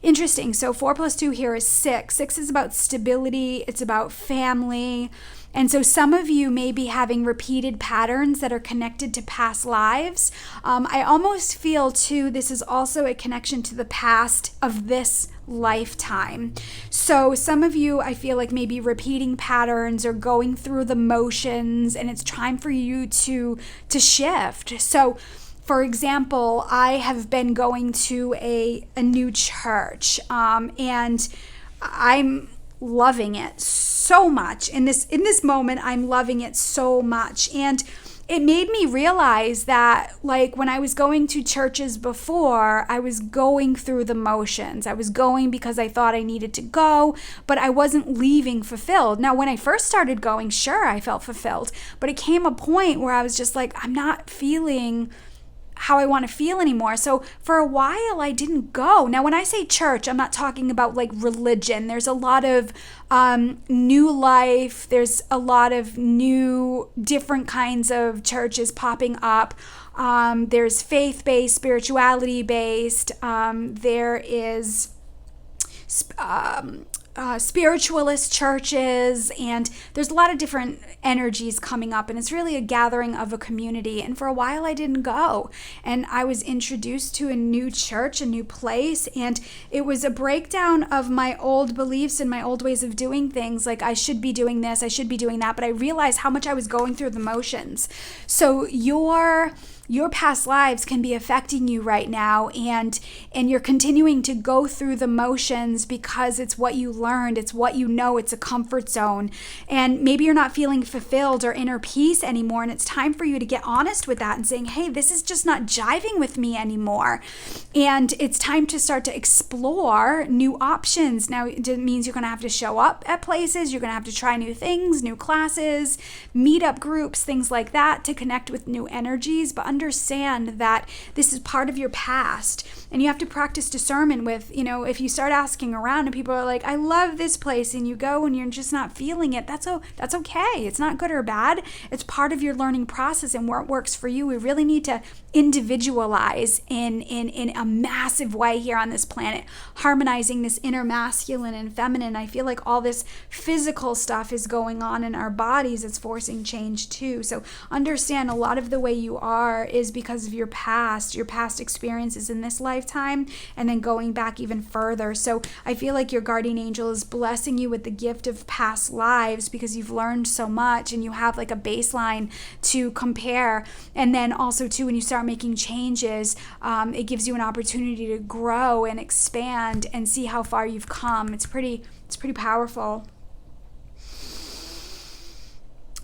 Interesting. So 4 + 2 here is 6. 6 is about stability. It's about family. And so some of you may be having repeated patterns that are connected to past lives. I almost feel too, this is also a connection to the past of this lifetime. So some of you, I feel like, maybe repeating patterns or going through the motions, and it's time for you to shift. So for example, I have been going to a new church, and I'm loving it so much. In this moment, I'm loving it so much. And it made me realize that, like, when I was going to churches before, I was going through the motions. I was going because I thought I needed to go, but I wasn't leaving fulfilled. Now, when I first started going, sure, I felt fulfilled, but it came a point where I was just like, I'm not feeling how I want to feel anymore. So for a while I didn't go. Now, when I say church, I'm not talking about like religion. There's a lot of new life. There's a lot of new different kinds of churches popping up. There's faith-based, spirituality-based. There is spiritualist churches, and there's a lot of different energies coming up, and it's really a gathering of a community. And for a while I didn't go, and I was introduced to a new church, a new place, and it was a breakdown of my old beliefs and my old ways of doing things. Like, I should be doing this, I should be doing that, but I realized how much I was going through the motions. So your past lives can be affecting you right now, and you're continuing to go through the motions because it's what you learned, it's what you know, it's a comfort zone, and maybe you're not feeling fulfilled or inner peace anymore, and it's time for you to get honest with that and saying, hey, this is just not jiving with me anymore, and it's time to start to explore new options. Now, it means you're going to have to show up at places, you're going to have to try new things, new classes, meetup groups, things like that, to connect with new energies, but understand that this is part of your past, and you have to practice discernment with, if you start asking around and people are like, I love this place, and you go and you're just not feeling it, that's okay. It's not good or bad. It's part of your learning process and what works for you. We really need to individualize in a massive way here on this planet, harmonizing this inner masculine and feminine. I feel like all this physical stuff is going on in our bodies. It's forcing change too. So understand, a lot of the way you are is because of your past experiences in this lifetime, and then going back even further. So I feel like your guardian angel is blessing you with the gift of past lives because you've learned so much and you have like a baseline to compare. And then also too, when you start making changes, it gives you an opportunity to grow and expand and see how far you've come. It's pretty powerful.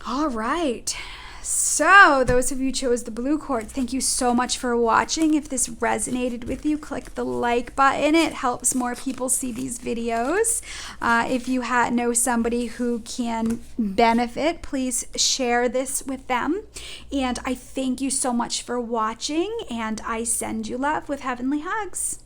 All right. So, those of you who chose the blue quartz, thank you so much for watching. If this resonated with you, click the like button. It helps more people see these videos. If you know somebody who can benefit, please share this with them. And I thank you so much for watching, and I send you love with heavenly hugs.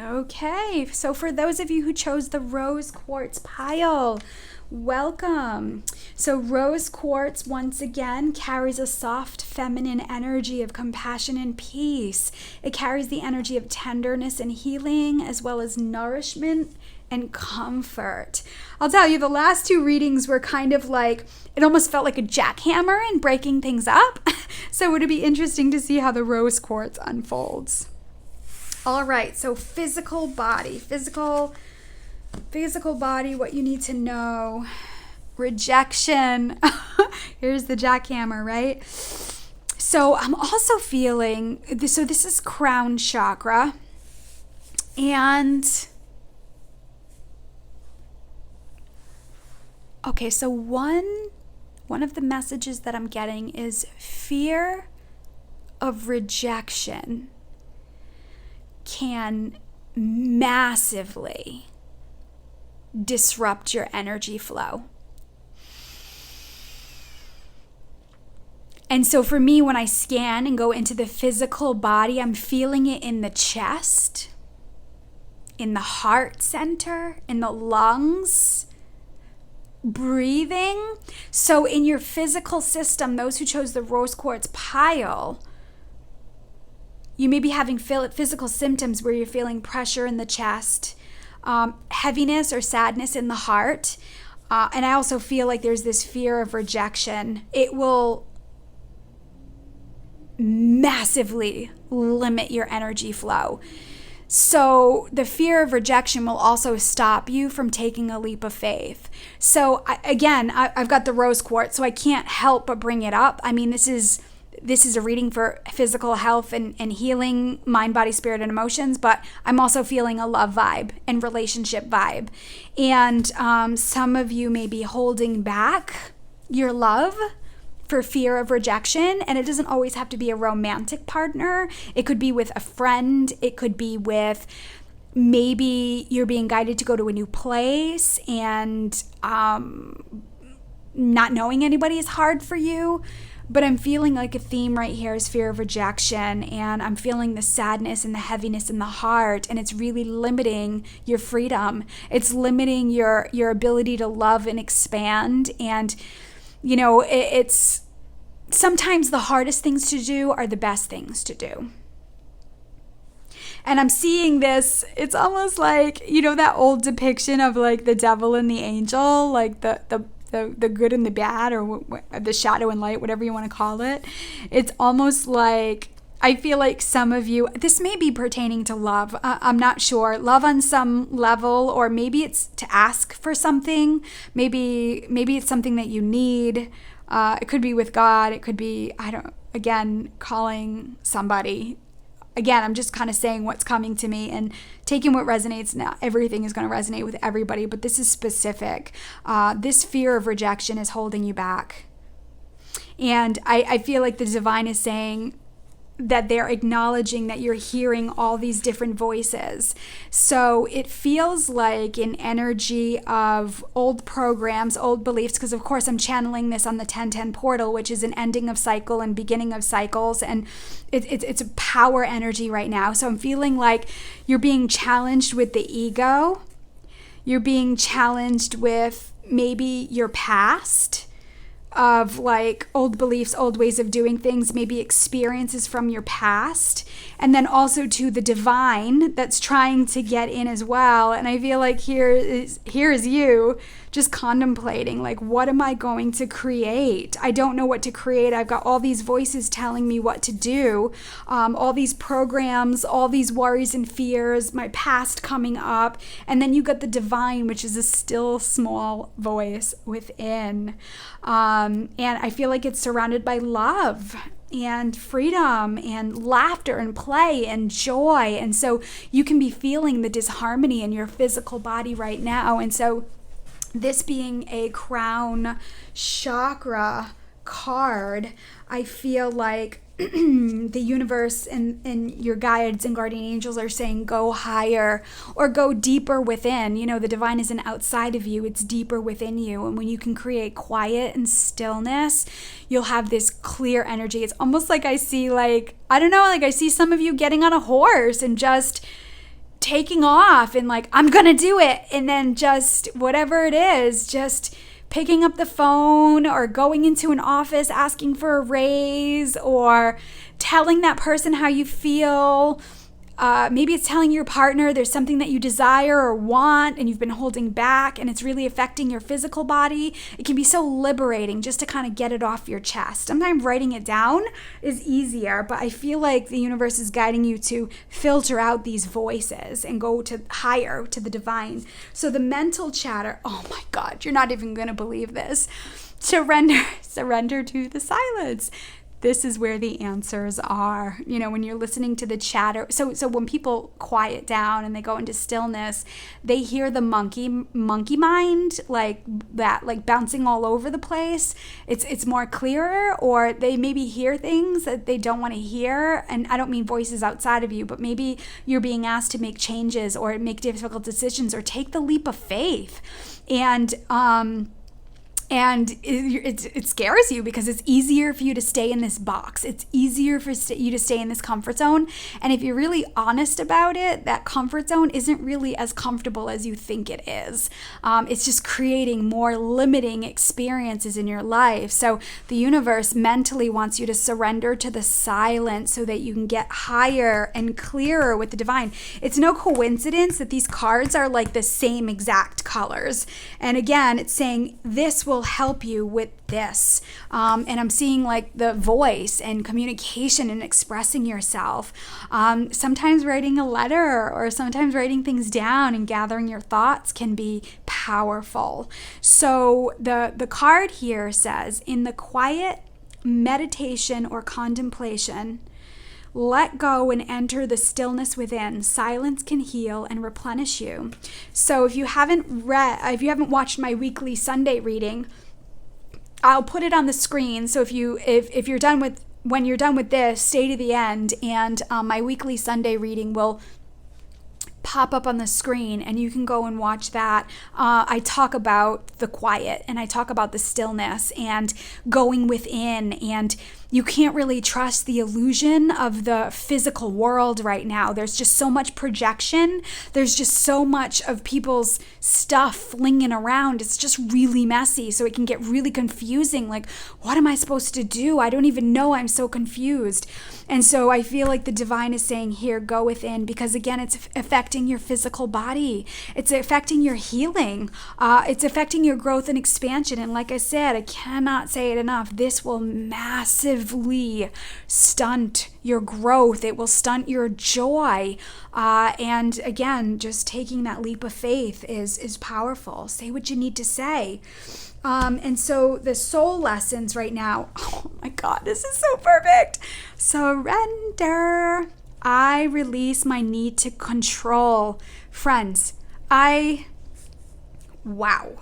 Okay, so for those of you who chose the rose quartz pile, welcome. So rose quartz, once again, carries a soft feminine energy of compassion and peace. It carries the energy of tenderness and healing, as well as nourishment and comfort. I'll tell you, the last two readings were kind of like, it almost felt like a jackhammer and breaking things up. So it would be interesting to see how the rose quartz unfolds. All right, so physical body, what you need to know. Rejection. Here's the jackhammer, right? So I'm also feeling, so this is crown chakra. And, okay, so one of the messages that I'm getting is fear of rejection can massively disrupt your energy flow. And so for me, when I scan and go into the physical body, I'm feeling it in the chest, in the heart center, in the lungs, breathing. So in your physical system, those who chose the rose quartz pile, you may be having physical symptoms where you're feeling pressure in the chest, heaviness or sadness in the heart. And I also feel like there's this fear of rejection. It will massively limit your energy flow. So the fear of rejection will also stop you from taking a leap of faith. So I've got the rose quartz, so I can't help but bring it up. I mean, this is a reading for physical health and healing, mind, body, spirit, and emotions, but I'm also feeling a love vibe and relationship vibe. And some of you may be holding back your love for fear of rejection, and it doesn't always have to be a romantic partner. It could be with a friend. It could be with, maybe you're being guided to go to a new place, and not knowing anybody is hard for you. But I'm feeling like a theme right here is fear of rejection, and I'm feeling the sadness and the heaviness in the heart, and it's really limiting your freedom. It's limiting your ability to love and expand. And, you know, it's sometimes the hardest things to do are the best things to do. And I'm seeing this, it's almost like, you know, that old depiction of like the devil and the angel, like the good and the bad, or the shadow and light, whatever you want to call it. It's almost like, I feel like some of you, this may be pertaining to love. I'm not sure. Love on some level, or maybe it's to ask for something. Maybe it's something that you need. It could be with God. It could be, calling somebody. Again, I'm just kind of saying what's coming to me and taking what resonates. Now, everything is going to resonate with everybody, but this is specific. This fear of rejection is holding you back. And I feel like the divine is saying that they're acknowledging that you're hearing all these different voices. So it feels like an energy of old programs, old beliefs, because of course I'm channeling this on the 1010 portal, which is an ending of cycle and beginning of cycles. And it's a power energy right now. So I'm feeling like you're being challenged with the ego. You're being challenged with maybe your past, of like old beliefs, old ways of doing things, maybe experiences from your past, and then also to the divine that's trying to get in as well. And I feel like here is you just contemplating, like, what am I going to create? I don't know what to create. I've got all these voices telling me what to do, all these programs, all these worries and fears, my past coming up. And then you got the divine, which is a still small voice within. And I feel like it's surrounded by love. and freedom and laughter and play and joy. And so you can be feeling the disharmony in your physical body right now. And so this being a crown chakra card, I feel like the universe and your guides and guardian angels are saying go higher or go deeper within. You know, the divine isn't outside of you, it's deeper within you. And when you can create quiet and stillness, you'll have this clear energy. It's almost like I see I see some of you getting on a horse and just taking off and like, I'm gonna do it. And then just whatever it is, just picking up the phone or going into an office asking for a raise or telling that person how you feel. Maybe it's telling your partner there's something that you desire or want and you've been holding back and it's really affecting your physical body. It can be so liberating just to kind of get it off your chest. Sometimes writing it down is easier, but I feel like the universe is guiding you to filter out these voices and go to higher, to the divine. So the mental chatter, oh my God, you're not even going to believe this. Surrender to the silence. This is where the answers are. You know, when you're listening to the chatter. So when people quiet down and they go into stillness, they hear the monkey mind, like that, like bouncing all over the place. It's more clearer, or they maybe hear things that they don't want to hear. And I don't mean voices outside of you, but maybe you're being asked to make changes or make difficult decisions or take the leap of faith. And it scares you because it's easier for you to stay in this box. It's easier for you to stay in this comfort zone. And if you're really honest about it, that comfort zone isn't really as comfortable as you think it is. It's just creating more limiting experiences in your life. So the universe mentally wants you to surrender to the silence so that you can get higher and clearer with the divine. It's no coincidence that these cards are like the same exact colors. And again, it's saying this will help you with this. And I'm seeing like the voice and communication and expressing yourself. Sometimes writing a letter or sometimes writing things down and gathering your thoughts can be powerful. So the card here says, in the quiet meditation or contemplation, let go and enter the stillness within. Silence can heal and replenish you. So if you haven't watched my weekly Sunday reading, I'll put it on the screen. So if you're done with, when you're done with this, stay to the end, and my weekly Sunday reading will pop up on the screen and you can go and watch that. I talk about the quiet and I talk about the stillness and going within, and you can't really trust the illusion of the physical world right now. There's just so much projection. There's just so much of people's stuff flinging around. It's just really messy. So it can get really confusing. Like, what am I supposed to do? I don't even know. I'm so confused. And so I feel like the divine is saying, here, go within, because again, it's affecting your physical body. It's affecting your healing. It's affecting your growth and expansion. And like I said, I cannot say it enough. This will massively stunt your growth. It will stunt your joy. And again, just taking that leap of faith is powerful. Say what you need to say. And so the soul lessons right now, oh my God, this is so perfect. Surrender. I release my need to control. Friends, Wow.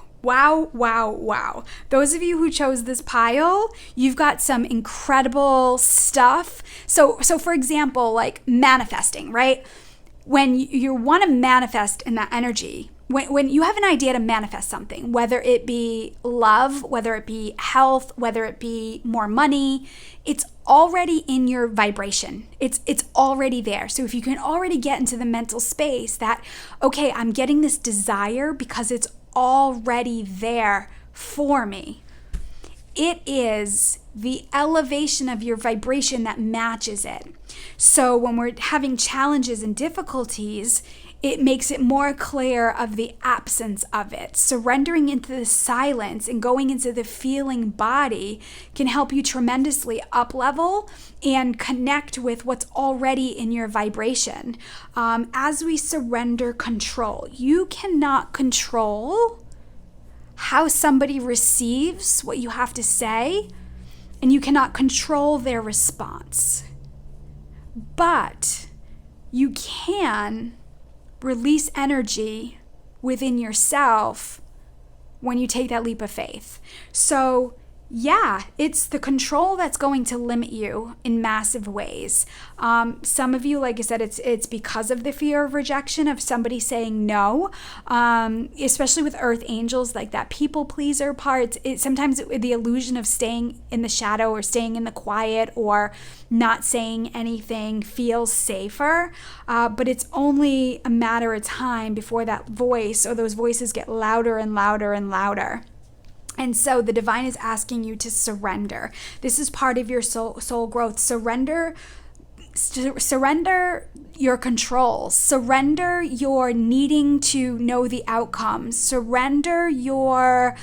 Those of you who chose this pile, you've got some incredible stuff. So for example, like manifesting, right? When you want to manifest in that energy, when you have an idea to manifest something, whether it be love, whether it be health, whether it be more money, it's already in your vibration. It's already there. So if you can already get into the mental space that, okay, I'm getting this desire because it's already there for me. It is the elevation of your vibration that matches it. So when we're having challenges and difficulties, it makes it more clear of the absence of it. Surrendering into the silence and going into the feeling body can help you tremendously up level and connect with what's already in your vibration. As we surrender control, you cannot control how somebody receives what you have to say. and you cannot control their response. But you can release energy within yourself when you take that leap of faith. So yeah, it's the control that's going to limit you in massive ways. Some of you, like I said, it's because of the fear of rejection, of somebody saying no, especially with earth angels, like that people pleaser part. Sometimes the illusion of staying in the shadow or staying in the quiet or not saying anything feels safer, but it's only a matter of time before that voice or those voices get louder and louder and louder. And so the divine is asking you to surrender. This is part of your soul growth. Surrender your control. Surrender your needing to know the outcomes. Surrender your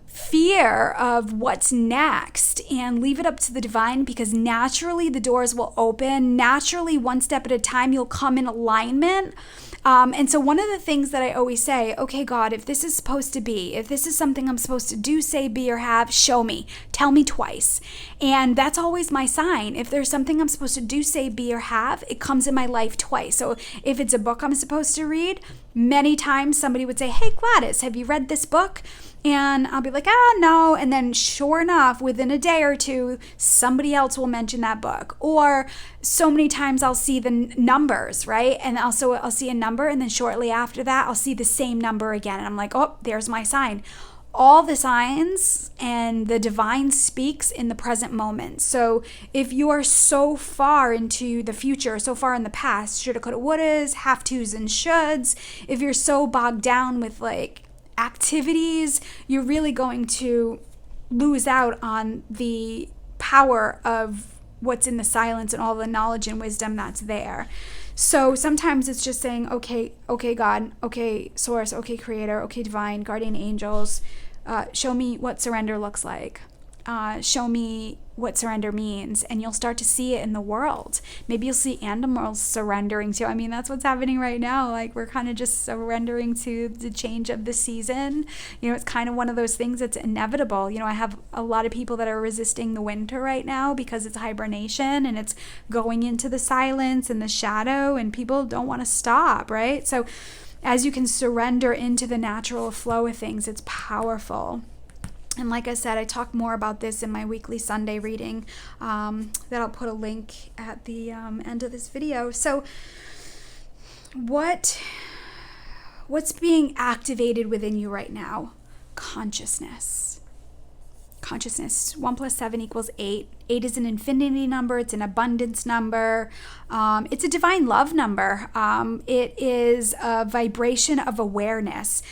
fear of what's next and leave it up to the divine, because naturally the doors will open. Naturally, one step at a time, you'll come in alignment. And so one of the things that I always say, okay, God, if this is supposed to be, if this is something I'm supposed to do, say, be, or have, show me, tell me twice. And that's always my sign. If there's something I'm supposed to do, say, be, or have, it comes in my life twice. So if it's a book I'm supposed to read, many times somebody would say, hey, Gladys, have you read this book? And I'll be like, no. And then sure enough, within a day or two, somebody else will mention that book. Or so many times I'll see the numbers, right? And also I'll see a number, and then shortly after that, I'll see the same number again. And I'm like, oh, there's my sign. All the signs and the divine speaks in the present moment. So if you are so far into the future, so far in the past, shoulda, coulda, wouldas, have tos and shoulds, if you're so bogged down with like activities, you're really going to lose out on the power of what's in the silence and all the knowledge and wisdom that's there. So sometimes it's just saying, okay, God, okay, source, okay, creator, okay, divine, guardian angels, show me what surrender looks like. Show me what surrender means, and you'll start to see it in the world. Maybe you'll see animals surrendering to. I mean, that's what's happening right now. Like, we're kind of just surrendering to the change of the season. You know, it's kind of one of those things that's inevitable. You know, I have a lot of people that are resisting the winter right now because it's hibernation and it's going into the silence and the shadow, and people don't want to stop, right? So as you can surrender into the natural flow of things, it's powerful. And like I said, I talk more about this in my weekly Sunday reading that I'll put a link at the end of this video. So what's being activated within you right now? Consciousness. 1 + 7 = 8. 8 is an infinity number. It's an abundance number. It's a divine love number. It is a vibration of awareness.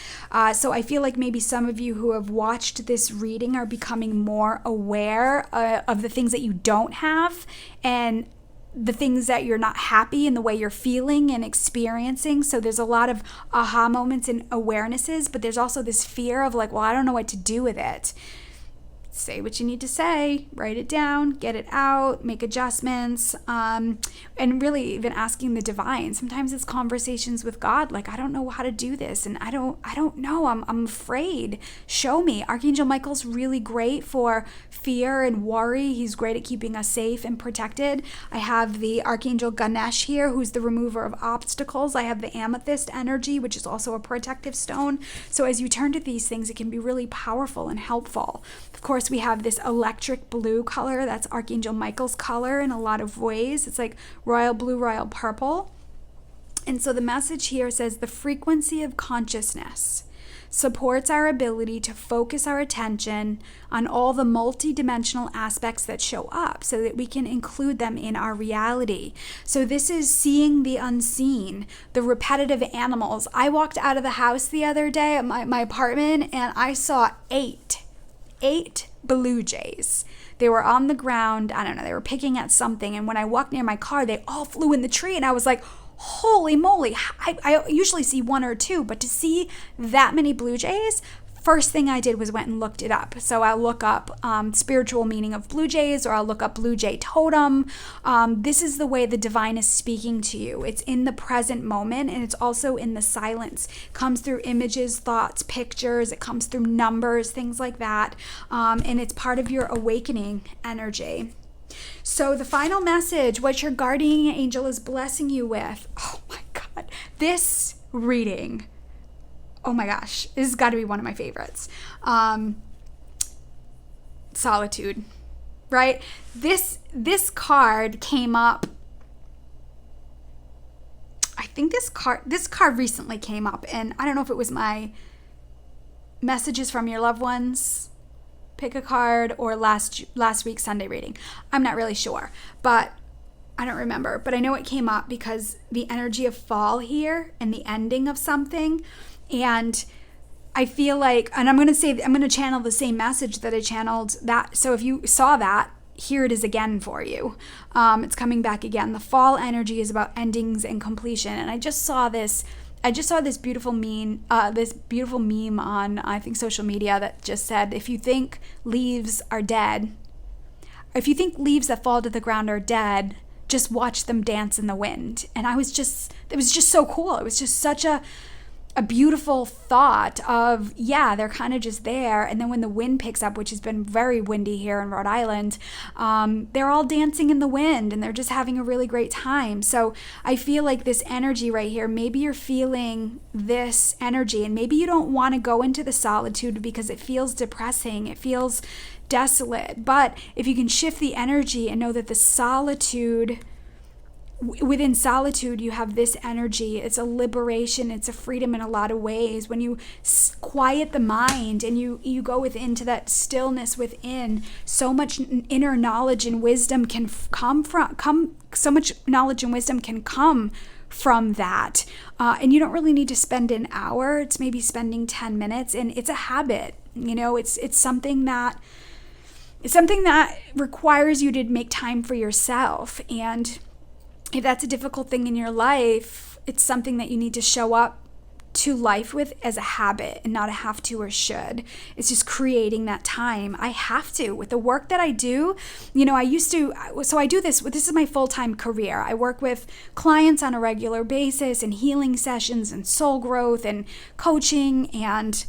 So I feel like maybe some of you who have watched this reading are becoming more aware of the things that you don't have and the things that you're not happy in the way you're feeling and experiencing. So there's a lot of aha moments and awarenesses, but there's also this fear of like, well, I don't know what to do with it. Say what you need to say, write it down, get it out, make adjustments, and really even asking the divine. Sometimes it's conversations with God, like, I don't know how to do this, and I don't know, I'm afraid. Show me. Archangel Michael's really great for fear and worry. He's great at keeping us safe and protected. I have the Archangel Ganesh here, who's the remover of obstacles. I have the amethyst energy, which is also a protective stone. So as you turn to these things, it can be really powerful and helpful. Of course, we have this electric blue color. That's Archangel Michael's color in a lot of ways. It's like royal blue, royal purple. And so the message here says the frequency of consciousness supports our ability to focus our attention on all the multidimensional aspects that show up so that we can include them in our reality. So this is seeing the unseen, the repetitive animals. I walked out of the house the other day at my apartment, and I saw eight blue jays. They were on the ground. I don't know, they were picking at something. And when I walked near my car, they all flew in the tree. And I was like, holy moly. I usually see one or two, but to see that many blue jays first thing I did was went and looked it up. So I'll look up spiritual meaning of blue jays, or I'll look up blue jay totem. This is the way the divine is speaking to you. It's in the present moment, and it's also in the silence. It comes through images, thoughts, pictures. It comes through numbers, things like that. And it's part of your awakening energy. So the final message, what your guardian angel is blessing you with. Oh my God, this reading, oh my gosh, this has got to be one of my favorites. Solitude, right? This card came up. I think this card recently came up, and I don't know if it was my messages from your loved ones, pick a card, or last week's Sunday reading. I'm not really sure, but I don't remember. But I know it came up because the energy of fall here and the ending of something. And I feel like, and I'm going to channel the same message that I channeled that. So if you saw that, here it is again for you. It's coming back again. The fall energy is about endings and completion. And I just saw this beautiful meme on, I think, social media that just said, if you think leaves are dead, if you think leaves that fall to the ground are dead, just watch them dance in the wind. And it was just so cool. It was just such a beautiful thought of, yeah, they're kind of just there. And then when the wind picks up, which has been very windy here in Rhode Island, they're all dancing in the wind and they're just having a really great time. So I feel like this energy right here, maybe you're feeling this energy, and maybe you don't want to go into the solitude because it feels depressing. It feels desolate. But if you can shift the energy and know that the solitude, within solitude, you have this energy. It's a liberation. It's a freedom in a lot of ways. When you quiet the mind and you go within to that stillness within, so much inner knowledge and wisdom can come from that. And you don't really need to spend an hour. It's maybe spending 10 minutes, and it's a habit. It's something that requires you to make time for yourself. And if that's a difficult thing in your life, it's something that you need to show up to life with as a habit and not a have to or should. It's just creating that time. I have to. With the work that I do, I do this. This is my full-time career. I work with clients on a regular basis, and healing sessions and soul growth and coaching. And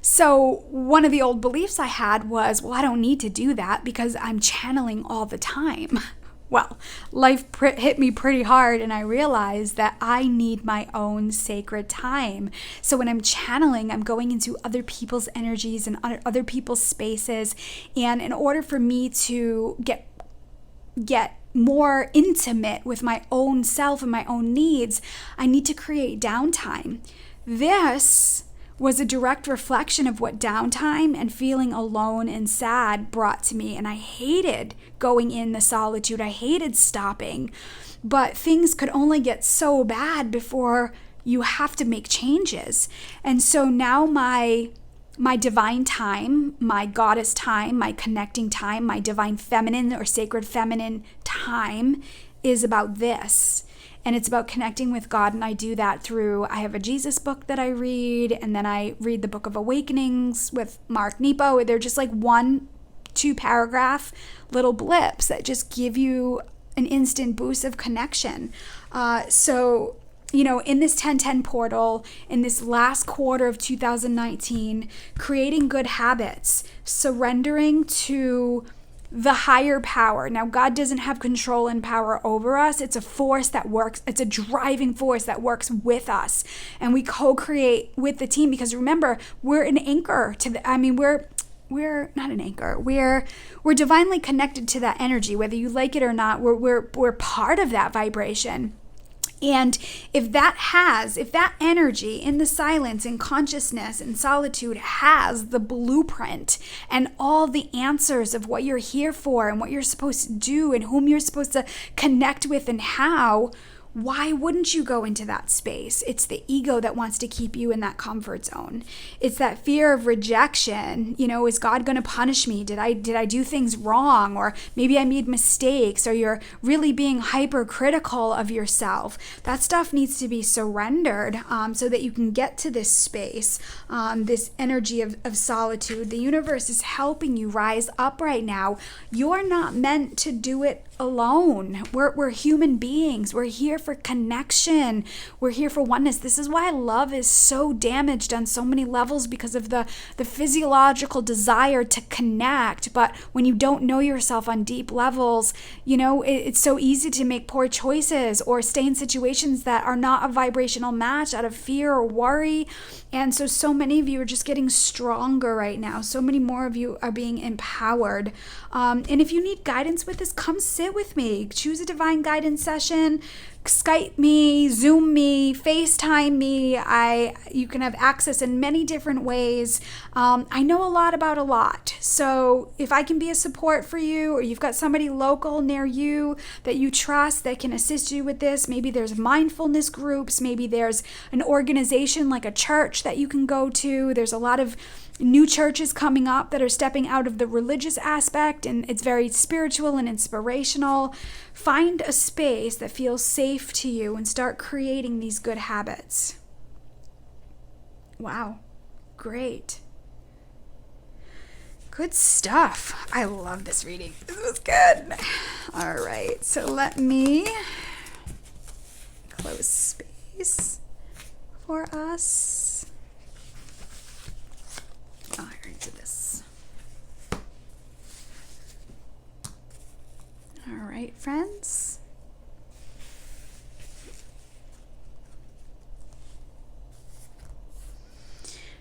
so one of the old beliefs I had was, well, I don't need to do that because I'm channeling all the time. Well, life hit me pretty hard, and I realized that I need my own sacred time. So when I'm channeling, I'm going into other people's energies and other people's spaces. And in order for me to get more intimate with my own self and my own needs, I need to create downtime. This was a direct reflection of what downtime and feeling alone and sad brought to me. And I hated going in the solitude. I hated stopping. But things could only get so bad before you have to make changes. And so now my divine time, my goddess time, my connecting time, my divine feminine or sacred feminine time is about this. And it's about connecting with God, and I do that through, I have a Jesus book that I read, and then I read the Book of Awakenings with Mark Nepo. They're just like 1-2 paragraph little blips that just give you an instant boost of connection. So in this 1010 portal, in this last quarter of 2019, creating good habits, surrendering to the higher power. Now, God doesn't have control and power over us. It's a force that works. It's a driving force that works with us. And we co-create with the team, because remember, we're an anchor to we're not an anchor. We're divinely connected to that energy, whether you like it or not. We're part of that vibration. And if that energy in the silence and consciousness and solitude has the blueprint and all the answers of what you're here for and what you're supposed to do and whom you're supposed to connect with and how, why wouldn't you go into that space? It's the ego that wants to keep you in that comfort zone. It's that fear of rejection. Is God going to punish me? Did I do things wrong? Or maybe I made mistakes, or you're really being hypercritical of yourself. That stuff needs to be surrendered so that you can get to this space, this energy of solitude. The universe is helping you rise up right now. You're not meant to do it alone. We're human beings. We're here for connection. We're here for oneness. This is why love is so damaged on so many levels, because of the physiological desire to connect. But when you don't know yourself on deep levels, it's so easy to make poor choices or stay in situations that are not a vibrational match out of fear or worry. And so many of you are just getting stronger right now. So many more of you are being empowered. And if you need guidance with this, come sit with me. Choose a divine guidance session. Skype me, Zoom me, FaceTime me. You can have access in many different ways. I know a lot about a lot. So if I can be a support for you, or you've got somebody local near you that you trust that can assist you with this, maybe there's mindfulness groups, maybe there's an organization like a church that you can go to. There's a lot of new churches coming up that are stepping out of the religious aspect, and it's very spiritual and inspirational. Find a space that feels safe to you and start creating these good habits. Wow, great. Good stuff. I love this reading. This was good. All right, so let me close space for us. Oh, here into this. All right, friends.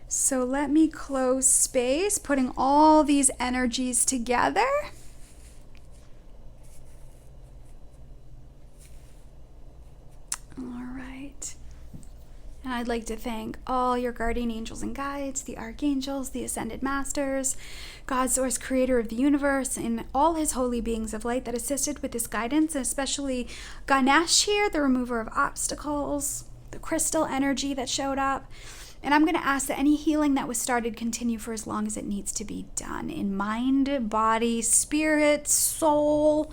So let me close space, putting all these energies together. All right. And I'd like to thank all your guardian angels and guides, the archangels, the ascended masters, God, source, creator of the universe, and all his holy beings of light that assisted with this guidance, and especially Ganesh here, the remover of obstacles, the crystal energy that showed up. And I'm going to ask that any healing that was started continue for as long as it needs to be done in mind, body, spirit, soul.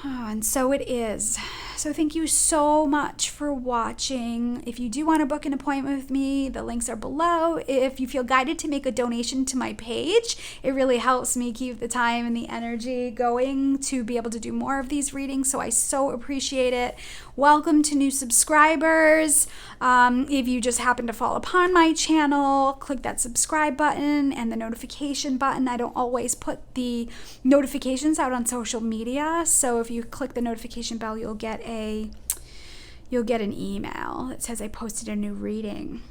Oh, and so it is. So thank you so much for watching. If you do want to book an appointment with me, the links are below. If you feel guided to make a donation to my page, it really helps me keep the time and the energy going to be able to do more of these readings. So I so appreciate it. Welcome to new subscribers. If you just happen to fall upon my channel, click that subscribe button and the notification button. I don't always put the notifications out on social media. So if you click the notification bell, you'll get an email that says I posted a new reading.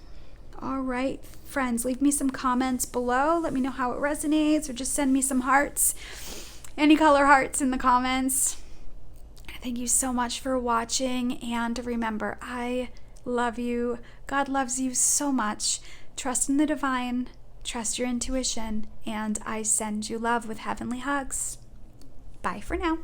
All right, friends, leave me some comments below. Let me know how it resonates, or just send me some hearts, any color hearts in the comments. Thank you so much for watching, and remember, I love you. God loves you so much. Trust in the divine, trust your intuition, and I send you love with heavenly hugs. Bye for now.